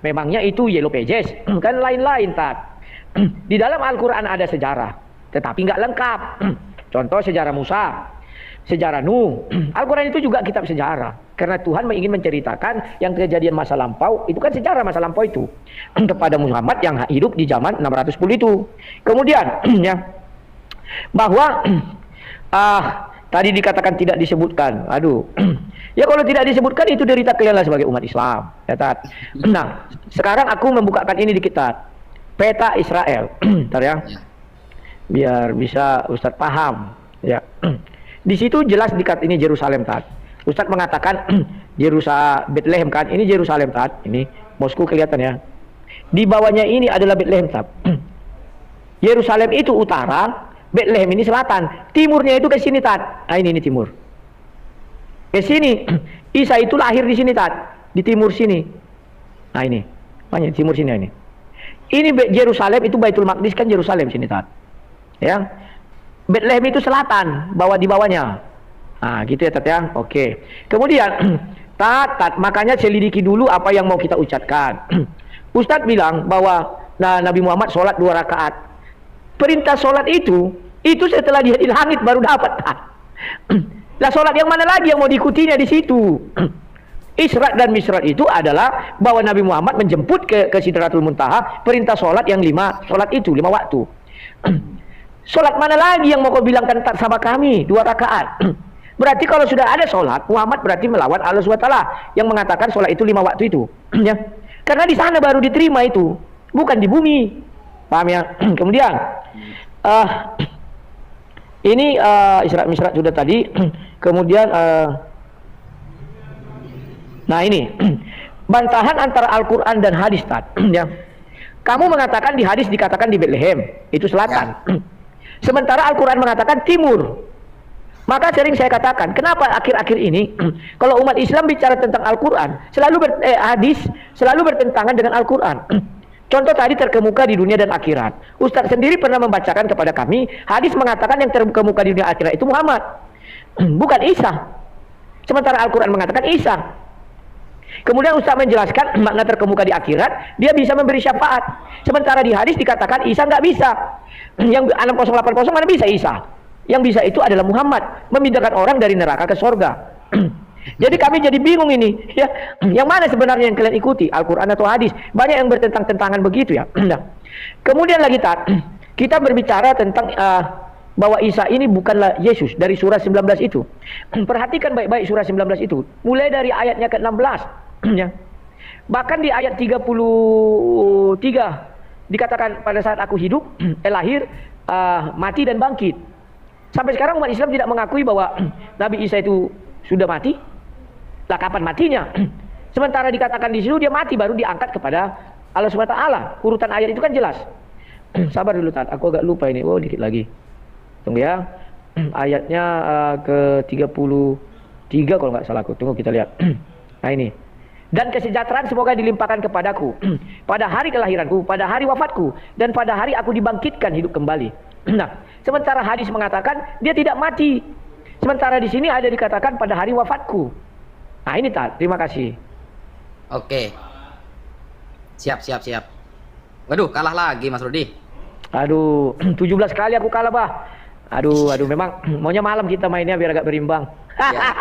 memangnya itu Yellow Pages? Kan lain-lain Tat. Di dalam Al-Quran ada sejarah, tetapi nggak lengkap. Contoh sejarah Musa, sejarah Nuh. Al-Quran itu juga kitab sejarah. Karena Tuhan ingin menceritakan yang kejadian masa lampau, itu kan sejarah masa lampau itu. Kepada Muhammad yang hidup di zaman 610 itu. Kemudian, ya, bahwa tadi dikatakan tidak disebutkan. Aduh. Ya kalau tidak disebutkan itu derita kalianlah sebagai umat Islam. Ya, Tat. Nah, sekarang aku membukakan ini dikit Tat. Peta Israel. Bentar ya. Biar bisa Ustadz paham. Ya. Di situ jelas dikat ini Yerusalem Tat. Ustadz mengatakan Yerusalem Bethlehem kan, ini Yerusalem Tat. Ini Moskow kelihatan ya. Di bawahnya ini adalah Bethlehem Tat. Yerusalem itu utara, Bethlehem ini selatan. Timurnya itu ke sini Tat. Ini timur. Ke sini. Isa itu lahir di sini Tat, di timur sini. Nah ini. Banyak timur sini ini. Ini Yerusalem, itu Baitul Maqdis kan Yerusalem sini Tat. Ya. Bethlehem itu selatan, bawah di bawahnya. Nah, gitu ya Tat ya. Oke. Kemudian Tat, makanya selidiki dulu apa yang mau kita ucapkan. Ustadz bilang bahwa Nabi Muhammad sholat 2 rakaat. Perintah sholat itu setelah dia di langit baru dapat Tat. Lah sholat yang mana lagi yang mau diikutinya di situ? Isra dan Mi'raj itu adalah bahwa Nabi Muhammad menjemput ke Sidratul Muntaha, perintah sholat yang 5 sholat itu 5 waktu. Sholat mana lagi yang mau kau bilangkan sama kami 2 rakaat? Berarti kalau sudah ada sholat, Muhammad berarti melawan Allah SWT yang mengatakan sholat itu 5 waktu itu. Ya. Karena di sana baru diterima itu, bukan di bumi. Paham ya? Kemudian ini Isra Mi'raj sudah tadi. Kemudian nah ini bantahan antara Al-Quran dan hadis ya. Kamu mengatakan di hadis dikatakan di Bethlehem, itu selatan. Sementara Al-Quran mengatakan timur. Maka sering saya katakan, kenapa akhir-akhir ini kalau umat Islam bicara tentang Al-Quran hadis selalu bertentangan dengan Al-Quran. Contoh tadi terkemuka di dunia dan akhirat. Ustaz sendiri pernah membacakan kepada kami, hadis mengatakan yang terkemuka di dunia akhirat itu Muhammad, bukan Isa. Sementara Al-Quran mengatakan Isa. Kemudian Ustaz menjelaskan makna terkemuka di akhirat, dia bisa memberi syafaat. Sementara di hadis dikatakan Isa nggak bisa. Yang 6080 mana bisa Isa? Yang bisa itu adalah Muhammad, memindahkan orang dari neraka ke sorga. Jadi kami jadi bingung ini, ya. Yang mana sebenarnya yang kalian ikuti, Al-Quran atau hadis? Banyak yang bertentang-tentangan begitu ya. Kemudian lagi kita berbicara tentang bahwa Isa ini bukanlah Yesus dari surah 19 itu. Perhatikan baik-baik surah 19 itu. Mulai dari ayatnya ke-16. Ya. Bahkan di ayat 33 dikatakan pada saat aku hidup, lahir, mati dan bangkit. Sampai sekarang umat Islam tidak mengakui bahwa Nabi Isa itu sudah mati. Lah kapan matinya? Sementara dikatakan di situ dia mati baru diangkat kepada Allah SWT. Urutan ayat itu kan jelas. Sabar dulu Tat, aku agak lupa ini. Oh dikit lagi. Tunggu ya, ayatnya ke-33 kalau nggak salah aku. Tunggu kita lihat. Nah ini. Dan kesejahteraan semoga dilimpahkan kepadaku pada hari kelahiranku, pada hari wafatku, dan pada hari aku dibangkitkan hidup kembali. Nah, sementara hadis mengatakan dia tidak mati. Sementara di sini ada dikatakan pada hari wafatku. Nah ini Tat, terima kasih. Oke. Siap. Waduh, kalah lagi Mas Rudi. Aduh, 17 kali aku kalah, Bah. Aduh, memang maunya malam kita mainnya biar agak berimbang. Ya.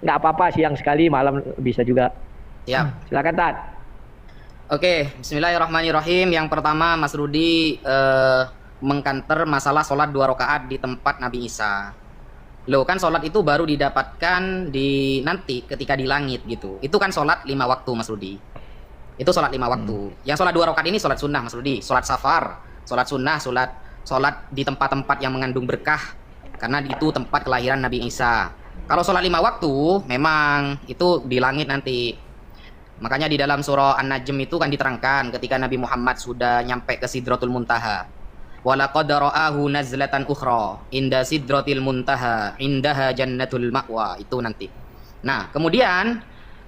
Nggak apa-apa, siang sekali, malam bisa juga. Siap. Silakan Tat. Oke, bismillahirrahmanirrahim. Yang pertama Mas Rudi mengkanter masalah sholat 2 rakaat di tempat Nabi Isa. Loh kan sholat itu baru didapatkan di nanti ketika di langit gitu. Itu kan sholat 5 waktu Mas Rudi. Itu sholat 5 waktu. Yang sholat 2 rakaat ini sholat sunnah Mas Rudi. Sholat safar, sholat sunnah, sholat di tempat-tempat yang mengandung berkah. Karena itu tempat kelahiran Nabi Isa. Kalau sholat 5 waktu memang itu di langit nanti. Makanya di dalam surah An-Najm itu kan diterangkan ketika Nabi Muhammad sudah nyampe ke Sidratul Muntaha. Walaqad ra'ahu nazlatan ukhra inda Sidratil Muntaha indaha jannatul ma'wa, itu nanti. Nah, kemudian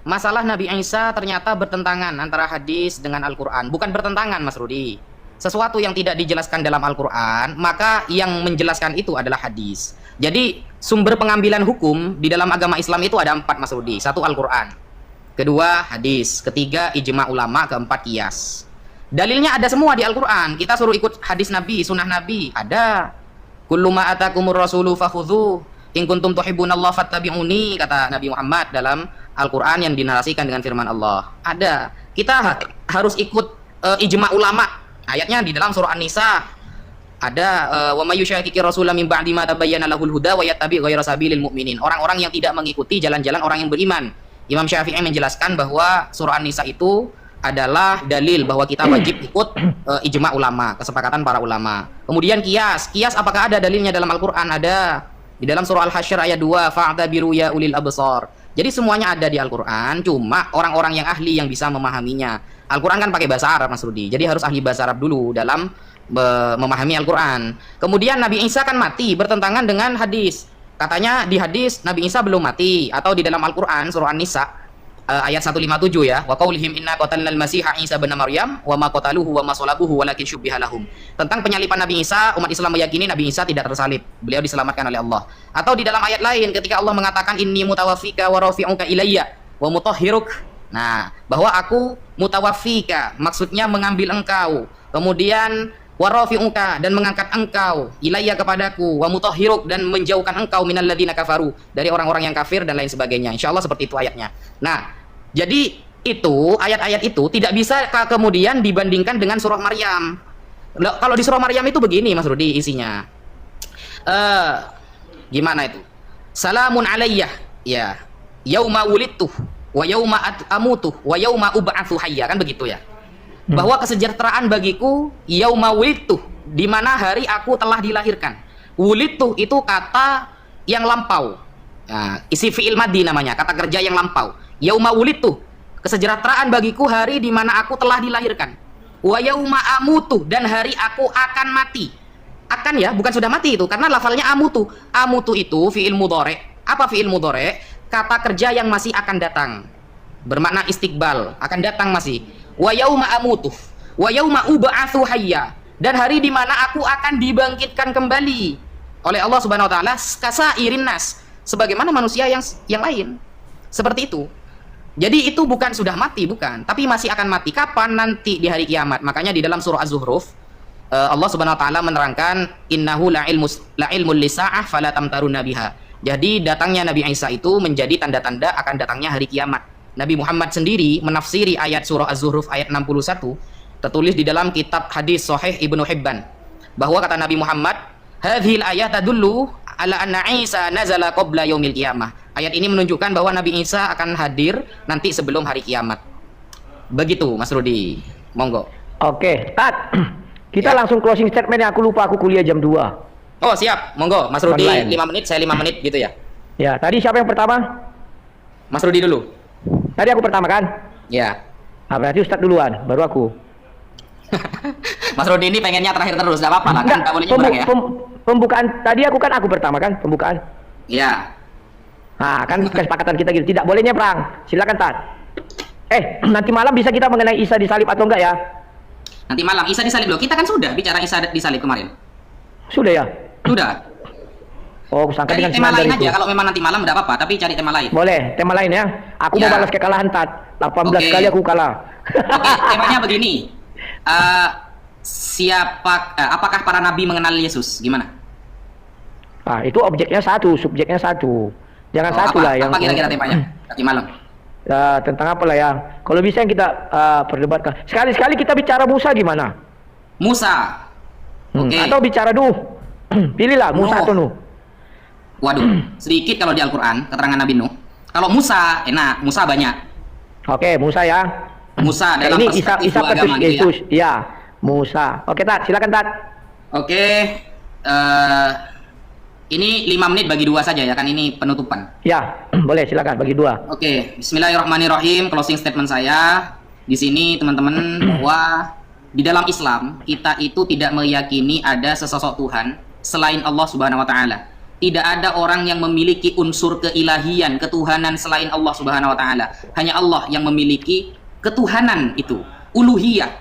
masalah Nabi Isa ternyata bertentangan antara hadis dengan Al-Qur'an. Bukan bertentangan Mas Rudi. Sesuatu yang tidak dijelaskan dalam Al-Qur'an, maka yang menjelaskan itu adalah hadis. Jadi sumber pengambilan hukum di dalam agama Islam itu ada 4 Mas Rudi. 1 Al-Qur'an, kedua hadis, ketiga ijma ulama, keempat qiyas. Dalilnya ada semua di Al-Quran. Kita suruh ikut hadis Nabi, sunnah Nabi, ada. Kullu ma atakumur rasulu fakhudhu in kuntum tuhibbunallaha fattabi'uni, kata Nabi Muhammad dalam Al-Quran yang dinarasikan dengan firman Allah. Ada. Kita harus ikut ijma ulama. Ayatnya di dalam surah An-Nisa ada wa may yushaqiqir rasula min ba'di ma tabayyana lahul huda wa yattabi' ghayra sabilil mu'minin. Orang-orang yang tidak mengikuti jalan-jalan orang yang beriman. Imam Syafi'i menjelaskan bahwa surah An-Nisa itu adalah dalil bahwa kita wajib ikut ijma ulama, kesepakatan para ulama. Kemudian qiyas apakah ada dalilnya dalam Al-Qur'an? Ada. Di dalam surah Al-Hasyr ayat 2, fa'tabiru ya ulil absar. Jadi semuanya ada di Al-Qur'an, cuma orang-orang yang ahli yang bisa memahaminya. Al-Qur'an kan pakai bahasa Arab Mas Rudi. Jadi harus ahli bahasa Arab dulu dalam memahami Al-Qur'an. Kemudian Nabi Isa kan mati, bertentangan dengan hadis. Katanya di hadis Nabi Isa belum mati, atau di dalam Al-Qur'an surah An-Nisa ayat 157 ya, wa qaulihim inna qatalnal masiha Isa bin Maryam wa ma qataluhu wa ma salabuhu walakin syubbiha lahum. Tentang penyalipan Nabi Isa, umat Islam meyakini Nabi Isa tidak tersalib, beliau diselamatkan oleh Allah. Atau di dalam ayat lain ketika Allah mengatakan inni mutawaffika wa rafi'uka ilayya wa mutahhiruk. Nah, bahwa aku mutawaffika maksudnya mengambil engkau, kemudian wa rafi'uka dan mengangkat engkau ilayya kepadaku, wa mutahhiruk dan menjauhkan engkau minal ladzina kafaru dari orang-orang yang kafir dan lain sebagainya. Insyaallah seperti itu ayatnya. Nah, jadi itu ayat-ayat itu tidak bisa kemudian dibandingkan dengan surah Maryam. Kalau di surah Maryam itu begini Mas Rudi isinya. Gimana itu? Salamun alayya ya yauma wulidtu wa yauma amutu wa yauma ub'atsu hayya, kan begitu ya. Bahwa kesejahteraan bagiku yauma wulidtu, di mana hari aku telah dilahirkan. Wulidtu itu kata yang lampau. Nah, isi fi'il madhi namanya, kata kerja yang lampau. Yauma wulidtu, kesejahteraan bagiku hari di mana aku telah dilahirkan. Wa yauma amutu, dan hari aku akan mati. Akan ya, bukan sudah mati itu, karena lafalnya amutu. Amutu itu fi'il mudhari'. Apa fi'il mudhari'? Kata kerja yang masih akan datang. Bermakna istiqbal, akan datang masih. Wa yauma amutu wa yauma ub'atsu hayya, dan hari di mana aku akan dibangkitkan kembali oleh Allah Subhanahu wa taala kasairin nas, sebagaimana manusia yang lain. Seperti itu. Jadi itu bukan sudah mati, bukan, tapi masih akan mati. Kapan? Nanti di hari kiamat. Makanya di dalam surah Az-Zukhruf Allah Subhanahu wa taala menerangkan innahu la ilmul lisaah fala tamtarunna biha. Jadi datangnya Nabi Isa itu menjadi tanda-tanda akan datangnya hari kiamat. Nabi Muhammad sendiri menafsiri ayat surah Az-Zukhruf ayat 61, tertulis di dalam kitab hadis Sahih Ibnu Hibban, bahwa kata Nabi Muhammad, hadhil ayat tadullu ala anna Isa nazala qabla yaumil qiyamah. Ayat ini menunjukkan bahwa Nabi Isa akan hadir nanti sebelum hari kiamat. Begitu Mas Rudi. Monggo. Oke, Tat. Kita langsung closing statement ya. Aku lupa, aku kuliah jam 2. Oh, siap. Monggo. Mas Rudi Online. 5 menit, saya 5 menit gitu ya. Ya, tadi siapa yang pertama? Mas Rudi dulu. Tadi aku pertama kan? Ya. Nah, berarti Ustadz duluan, baru aku. Mas Rudi ini pengennya terakhir terus, enggak apa-apa lah, kan enggak boleh nyebrang ya. Pembukaan tadi aku pertama kan, pembukaan. Ya. Nah, kan kesepakatan kita gitu, tidak boleh nyebrang. Silakan Tat. Nanti malam bisa kita mengenai Isa disalib atau enggak ya? Nanti malam Isa disalib loh. Kita kan sudah bicara Isa disalib kemarin. Sudah ya? Sudah. Oh, kusangka Cari dengan tema lain itu. aja, kalau memang nanti malam enggak apa-apa, tapi cari tema lain. Boleh, tema lain ya. Aku mau balas kekalahan Tat. 18 Oke. kali aku kalah. Oke, temanya begini. Apakah para nabi mengenal Yesus? Gimana? Nah, itu objeknya satu, subjeknya satu. Jangan satu lah yang. Apa kira-kira temanya? Nanti malam. Tentang apa lah ya? Kalau bisa yang kita perdebatkan. Sekali-sekali kita bicara Musa gimana? Musa. Oke. Atau bicara Nuh. Pilihlah Musa atau Nuh. Waduh, sedikit kalau di Al-Quran keterangan Nabi Nuh. Kalau Musa, enak. Musa banyak. Oke, Musa ya. Musa dalam ini perspektif Isa agama gitu Yesus. Ya, Musa. Oke, Tat, silakan Tat. Oke. Ini 5 menit bagi 2 saja ya, kan ini penutupan. Ya, boleh silakan bagi 2. Oke, Bismillahirrahmanirrahim. Closing statement saya di sini teman-teman, bahwa di dalam Islam kita itu tidak meyakini ada sesosok Tuhan selain Allah Subhanahu wa taala. Tidak ada orang yang memiliki unsur keilahian, ketuhanan selain Allah Subhanahu wa taala. Hanya Allah yang memiliki ketuhanan itu, uluhiyah,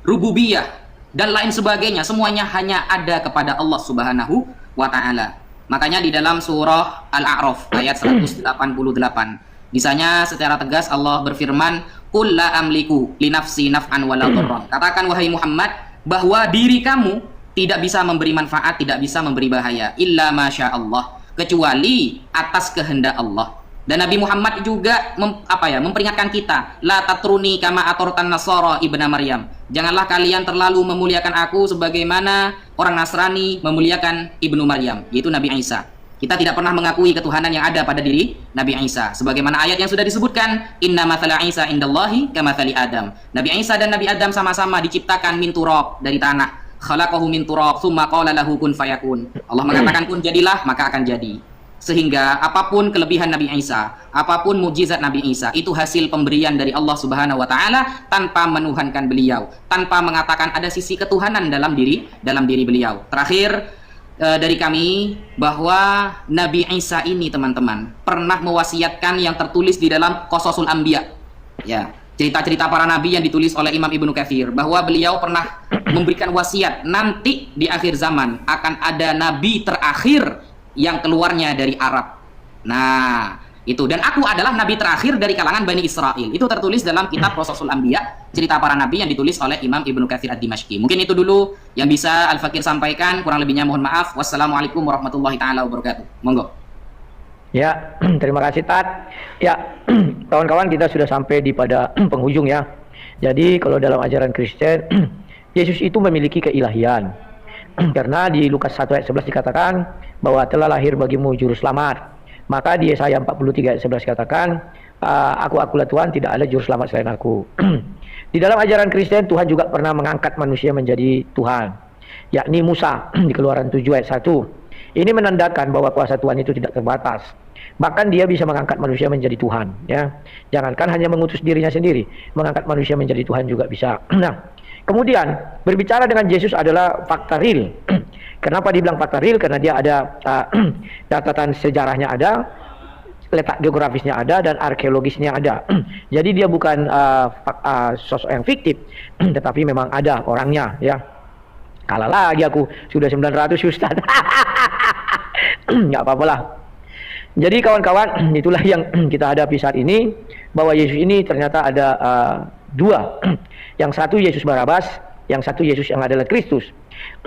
rububiyah dan lain sebagainya. Semuanya hanya ada kepada Allah Subhanahu wa taala. Makanya di dalam surah Al-A'raf ayat 188, di sana secara tegas Allah berfirman, "Qul la amliku li nafsi naf'an wala dharran." Katakan wahai Muhammad bahwa diri kamu tidak bisa memberi manfaat, tidak bisa memberi bahaya, illa masya Allah, kecuali atas kehendak Allah. Dan Nabi Muhammad juga memperingatkan kita, la tatruni kama atortan nasara ibna Maryam. Janganlah kalian terlalu memuliakan aku sebagaimana orang Nasrani memuliakan ibnu Maryam, yaitu Nabi Isa. Kita tidak pernah mengakui ketuhanan yang ada pada diri Nabi Isa. Sebagaimana ayat yang sudah disebutkan, inna mathala Isa indallahi kamathali Adam. Nabi Isa dan Nabi Adam sama-sama diciptakan min turab, dari tanah. Khalaqahu min turab tsumma qala lahu kun fayakun. Allah mengatakan kun jadilah, maka akan jadi. Sehingga apapun kelebihan Nabi Isa, apapun mukjizat Nabi Isa, itu hasil pemberian dari Allah Subhanahu wa taala tanpa menuhankan beliau, tanpa mengatakan ada sisi ketuhanan dalam diri beliau. Terakhir, dari kami bahwa Nabi Isa ini teman-teman pernah mewasiatkan yang tertulis di dalam Qasasul Anbiya, ya, cerita-cerita para nabi yang ditulis oleh Imam Ibnu Katsir, bahwa beliau pernah memberikan wasiat nanti di akhir zaman akan ada nabi terakhir yang keluarnya dari Arab. Nah, itu, dan aku adalah nabi terakhir dari kalangan Bani Israel. Itu tertulis dalam kitab Qasasul Anbiya, cerita para nabi yang ditulis oleh Imam Ibnu Katsir Ad-Dimashqi. Mungkin itu dulu yang bisa Al-Fakir sampaikan, kurang lebihnya mohon maaf. Wassalamualaikum warahmatullahi taala wabarakatuh. Monggo. Ya, terima kasih Tat. Ya, kawan-kawan, kita sudah sampai di pada penghujung ya. Jadi kalau dalam ajaran Kristen, Yesus itu memiliki keilahian. Karena di Lukas 1 ayat 11 dikatakan bahwa telah lahir bagimu juru selamat. Maka di Yesaya 43 ayat 11 dikatakan, akulah Tuhan, tidak ada juru selamat selain aku. Di dalam ajaran Kristen, Tuhan juga pernah mengangkat manusia menjadi Tuhan, yakni Musa di Keluaran 7 ayat 1. Ini menandakan bahwa kuasa Tuhan itu tidak terbatas. Bahkan dia bisa mengangkat manusia menjadi Tuhan, ya. Jangankan hanya mengutus dirinya sendiri, mengangkat manusia menjadi Tuhan juga bisa. Nah, kemudian berbicara dengan Yesus adalah fakta real. Kenapa dibilang fakta real? Karena dia ada catatan sejarahnya ada, letak geografisnya ada, dan arkeologisnya ada. Jadi dia bukan sosok yang fiktif, tetapi memang ada orangnya, ya. Kalah lagi aku, sudah 900 Ustaz. Nggak apa-apa lah. Jadi kawan-kawan, itulah yang kita hadapi saat ini, bahwa Yesus ini ternyata ada dua. Yang satu Yesus Barabas, yang satu Yesus yang adalah Kristus.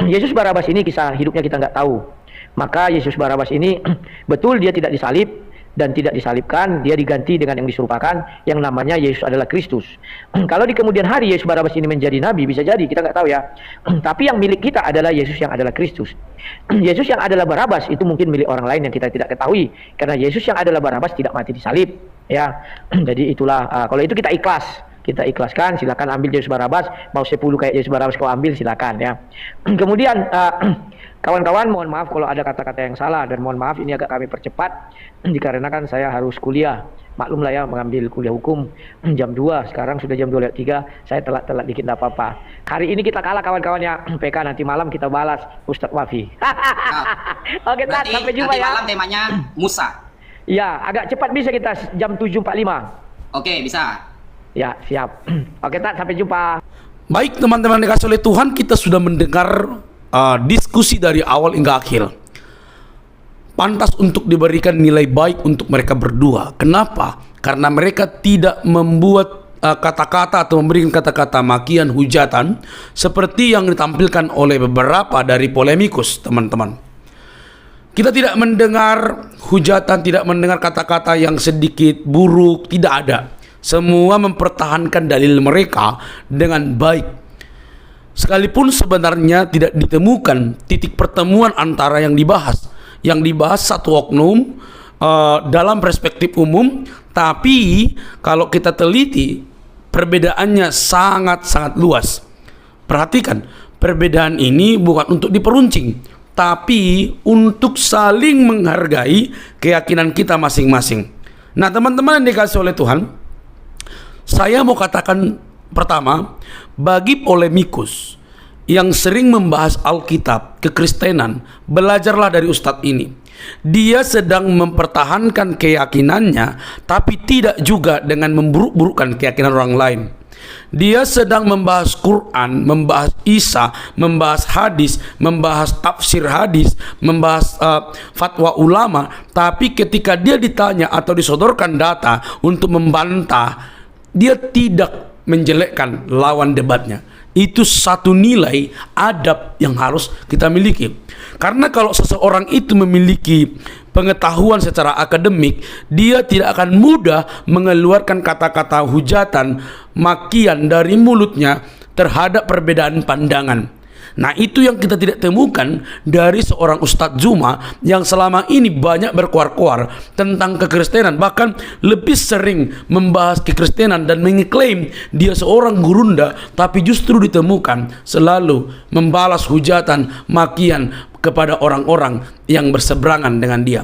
Yesus Barabas ini kisah hidupnya kita nggak tahu. Maka Yesus Barabas ini betul dia tidak disalib dan tidak disalibkan, dia diganti dengan yang diserupakan yang namanya Yesus adalah Kristus. Kalau di kemudian hari Yesus Barabas ini menjadi nabi, bisa jadi, kita nggak tahu ya. Tapi yang milik kita adalah Yesus yang adalah Kristus. Yesus yang adalah Barabas itu mungkin milik orang lain yang kita tidak ketahui, karena Yesus yang adalah Barabas tidak mati disalib, ya. Jadi itulah, kalau itu kita ikhlas, kita ikhlaskan, silakan ambil Yesus Barabas, mau 10 kayak Yesus Barabas kau ambil, silakan, ya. Kemudian kawan-kawan, mohon maaf kalau ada kata-kata yang salah, dan mohon maaf ini agak kami percepat dikarenakan saya harus kuliah. Maklumlah ya, mengambil kuliah hukum jam 2, sekarang sudah jam 2:03, saya telat-telat dikit, tidak apa-apa. Hari ini kita kalah kawan-kawan ya, PK nanti malam kita balas Ustadz Wafi. Oke, Tat, sampai jumpa nanti ya. malam temanya Musa. Ya, agak cepat bisa kita, jam 7:45. Oke, bisa. Ya, siap. Oke, Tat, sampai jumpa. Baik teman-teman dikasih oleh Tuhan, kita sudah mendengar diskusi dari awal hingga akhir. Pantas untuk diberikan nilai baik untuk mereka berdua. Kenapa? Karena mereka tidak membuat kata-kata atau memberikan kata-kata makian, hujatan seperti yang ditampilkan oleh beberapa dari polemikus, teman-teman. Kita tidak mendengar hujatan, tidak mendengar kata-kata yang sedikit buruk, tidak ada. Semua mempertahankan dalil mereka dengan baik. Sekalipun sebenarnya tidak ditemukan titik pertemuan antara yang dibahas. Yang dibahas satu oknum dalam perspektif umum, tapi kalau kita teliti perbedaannya sangat-sangat luas. Perhatikan, perbedaan ini bukan untuk diperuncing, tapi untuk saling menghargai keyakinan kita masing-masing. Nah teman-teman yang dikasih oleh Tuhan, saya mau katakan pertama, bagi polemikus yang sering membahas Alkitab, kekristenan, belajarlah dari Ustadz ini. Dia sedang mempertahankan keyakinannya, tapi tidak juga dengan memburuk-burukkan keyakinan orang lain. Dia sedang membahas Quran, membahas Isa, membahas hadis, membahas tafsir hadis, membahas fatwa ulama. Tapi ketika dia ditanya atau disodorkan data untuk membantah, dia tidak menjelekkan lawan debatnya. Itu satu nilai adab yang harus kita miliki. Karena kalau seseorang itu memiliki pengetahuan secara akademik, dia tidak akan mudah mengeluarkan kata-kata hujatan, makian dari mulutnya terhadap perbedaan pandangan. Nah itu yang kita tidak temukan dari seorang Ustadz Zuma yang selama ini banyak berkuar-kuar tentang kekristenan, bahkan lebih sering membahas kekristenan dan mengeklaim dia seorang gurunda, tapi justru ditemukan selalu membalas hujatan, makian kepada orang-orang yang berseberangan dengan dia.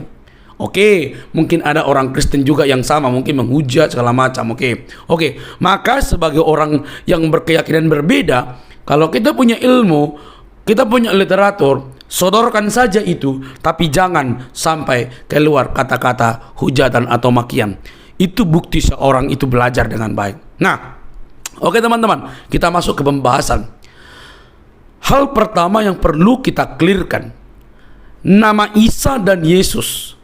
Oke, mungkin ada orang Kristen juga yang sama, mungkin menghujat segala macam. Oke, maka sebagai orang yang berkeyakinan berbeda, kalau kita punya ilmu, kita punya literatur, Sodorkan saja itu, tapi jangan sampai keluar kata-kata hujatan atau makian. Itu bukti seorang itu belajar dengan baik. Nah, oke teman-teman, kita masuk ke pembahasan. Hal pertama yang perlu kita clearkan, nama Isa dan Yesus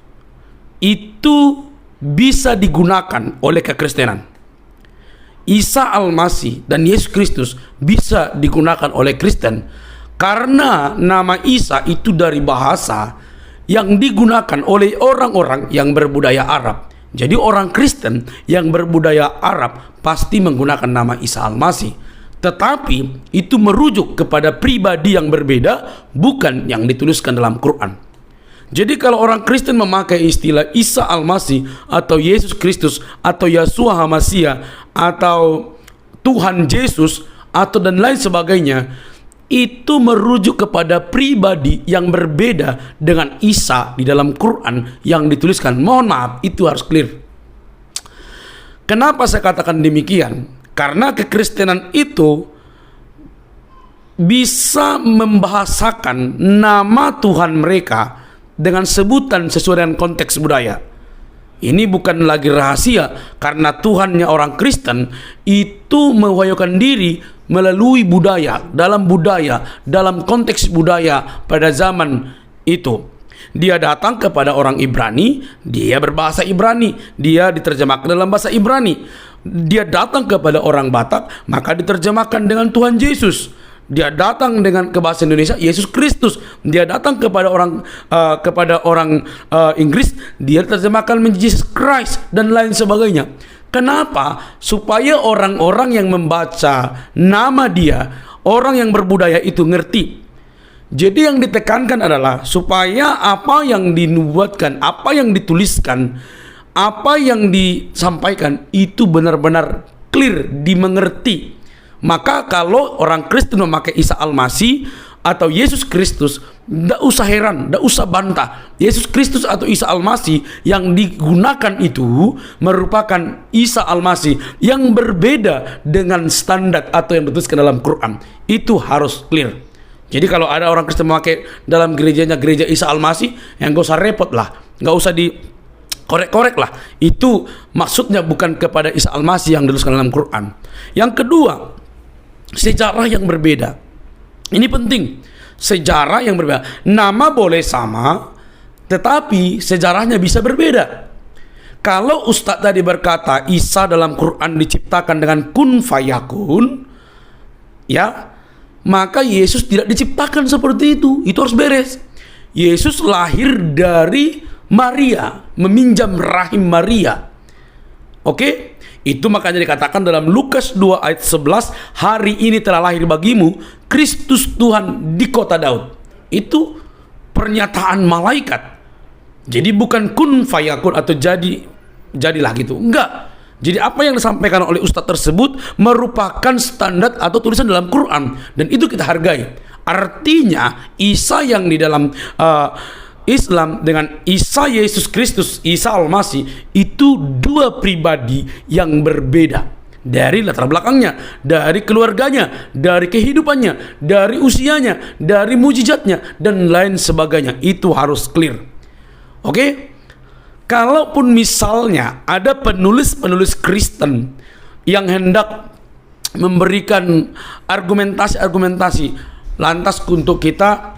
itu bisa digunakan oleh kekristenan. Isa Al-Masih dan Yesus Kristus bisa digunakan oleh Kristen karena nama Isa itu dari bahasa yang digunakan oleh orang-orang yang berbudaya Arab. Jadi orang Kristen yang berbudaya Arab pasti menggunakan nama Isa Al-Masih, tetapi itu merujuk kepada pribadi yang berbeda, bukan yang dituliskan dalam Quran. Jadi kalau orang Kristen memakai istilah Isa Al-Masih atau Yesus Kristus atau Yeshua HaMashiach atau Tuhan Yesus atau dan lain sebagainya, itu merujuk kepada pribadi yang berbeda dengan Isa di dalam Quran yang dituliskan. Mohon maaf, itu harus clear. Kenapa saya katakan demikian? Karena kekristenan itu bisa membahasakan nama Tuhan mereka dengan sebutan sesuai dengan konteks budaya. Ini bukan lagi rahasia, karena Tuhannya orang Kristen itu mewahyukan diri melalui budaya, dalam konteks budaya pada zaman itu. Dia datang kepada orang Ibrani, dia berbahasa Ibrani, dia diterjemahkan dalam bahasa Ibrani. Dia datang kepada orang Batak, maka diterjemahkan dengan Tuhan Yesus. Dia datang dengan ke bahasa Indonesia Yesus Kristus. Dia datang kepada orang Inggris, dia terjemahkan menjadi Jesus Christ dan lain sebagainya. Kenapa? Supaya orang-orang yang membaca nama dia, orang yang berbudaya itu ngerti. Jadi yang ditekankan adalah supaya apa yang dinubuatkan, apa yang dituliskan, apa yang disampaikan itu benar-benar clear, dimengerti. Maka kalau orang Kristen memakai Isa Al-Masih atau Yesus Kristus, tidak usah heran, tidak usah bantah. Yesus Kristus atau Isa Al-Masih yang digunakan itu merupakan Isa Al-Masih yang berbeda dengan standar atau yang dituliskan dalam Quran. Itu harus clear. Jadi kalau ada orang Kristen memakai dalam gerejanya gereja Isa Al-Masih, yang gak usah repot lah, gak usah dikorek-korek lah. Itu maksudnya bukan kepada Isa Al-Masih yang dituliskan dalam Quran. Yang kedua, sejarah yang berbeda. Ini penting. Sejarah yang berbeda. Nama boleh sama, tetapi sejarahnya bisa berbeda. Kalau Ustadz tadi berkata Isa dalam Quran diciptakan dengan kun fayakun, ya, maka Yesus tidak diciptakan seperti itu. Itu harus beres. Yesus lahir dari Maria, meminjam rahim Maria. Oke? Itu makanya dikatakan dalam Lukas 2 ayat 11, hari ini telah lahir bagimu Kristus Tuhan di kota Daud. Itu pernyataan malaikat. Jadi bukan kun fayakun atau jadilah gitu. Enggak. Jadi apa yang disampaikan oleh ustadz tersebut merupakan standar atau tulisan dalam Quran, dan itu kita hargai. Artinya Isa yang di dalam Islam dengan Isa Yesus Kristus, Isa Al-Masih, itu dua pribadi yang berbeda. Dari latar belakangnya, dari keluarganya, dari kehidupannya, dari usianya, dari mujizatnya, dan lain sebagainya. Itu harus clear. Oke? Kalaupun misalnya ada penulis-penulis Kristen yang hendak memberikan argumentasi-argumentasi, lantas untuk kita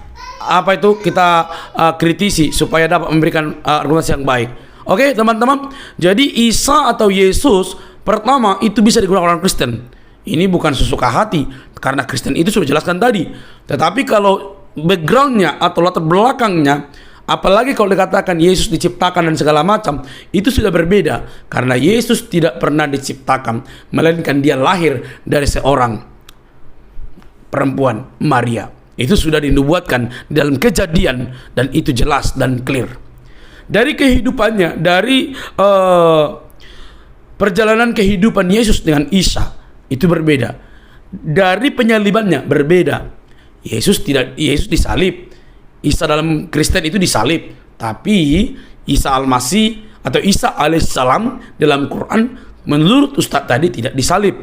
kritisi supaya dapat memberikan argumentasi yang baik. Oke, teman-teman. Jadi Isa atau Yesus pertama itu bisa digunakan orang Kristen. Ini bukan sesuka hati, karena Kristen itu sudah jelaskan tadi. Tetapi kalau backgroundnya atau latar belakangnya, apalagi kalau dikatakan Yesus diciptakan dan segala macam, itu sudah berbeda. Karena Yesus tidak pernah diciptakan, melainkan dia lahir dari seorang perempuan, Maria. Itu sudah dinubuatkan dalam Kejadian, dan itu jelas dan clear. Dari kehidupannya, dari perjalanan kehidupan Yesus dengan Isa itu berbeda. Dari penyalibannya berbeda. Yesus disalib. Isa dalam Kristen itu disalib, tapi Isa Al-Masih atau Isa alaihissalam dalam Quran menurut Ustadz tadi tidak disalib,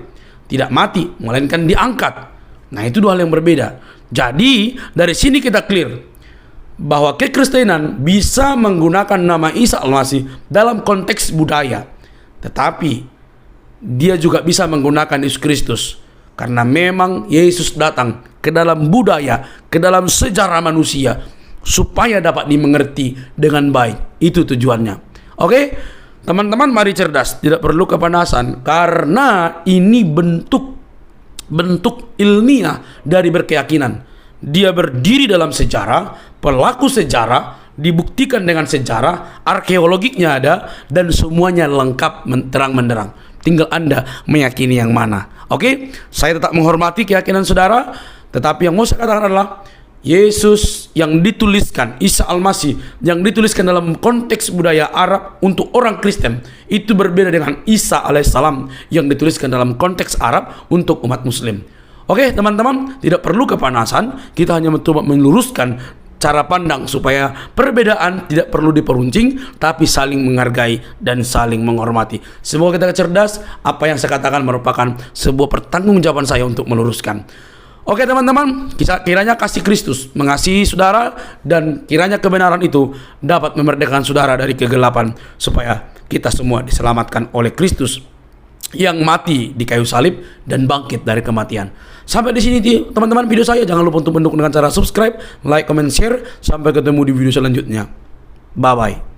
tidak mati, melainkan diangkat. Nah, itu dua hal yang berbeda. Jadi dari sini kita clear bahwa kekristenan bisa menggunakan nama Isa Al-Masih dalam konteks budaya, tetapi dia juga bisa menggunakan Yesus Kristus, karena memang Yesus datang ke dalam budaya, ke dalam sejarah manusia, supaya dapat dimengerti dengan baik. Itu tujuannya. Oke, teman-teman, mari cerdas, tidak perlu kepanasan, karena ini bentuk ilmiah dari berkeyakinan. Dia berdiri dalam sejarah, pelaku sejarah, dibuktikan dengan sejarah, arkeologiknya ada, dan semuanya lengkap terang menderang. Tinggal Anda meyakini yang mana. Oke, saya tetap menghormati keyakinan saudara, tetapi yang mau saya katakan adalah Yesus yang dituliskan, Isa Al-Masih yang dituliskan dalam konteks budaya Arab untuk orang Kristen, itu berbeda dengan Isa alaihissalam yang dituliskan dalam konteks Arab untuk umat Muslim. Oke, teman-teman, tidak perlu kepanasan, kita hanya mencoba meluruskan cara pandang supaya perbedaan tidak perlu diperuncing, tapi saling menghargai dan saling menghormati. Semoga kita cerdas. Apa yang saya katakan merupakan sebuah pertanggungjawaban saya untuk meluruskan. Oke, teman-teman, kiranya kasih Kristus mengasihi saudara, dan kiranya kebenaran itu dapat memerdekakan saudara dari kegelapan, supaya kita semua diselamatkan oleh Kristus yang mati di kayu salib dan bangkit dari kematian. Sampai di sini teman-teman video saya. Jangan lupa untuk mendukung dengan cara subscribe, like, comment, share. Sampai ketemu di video selanjutnya. Bye bye.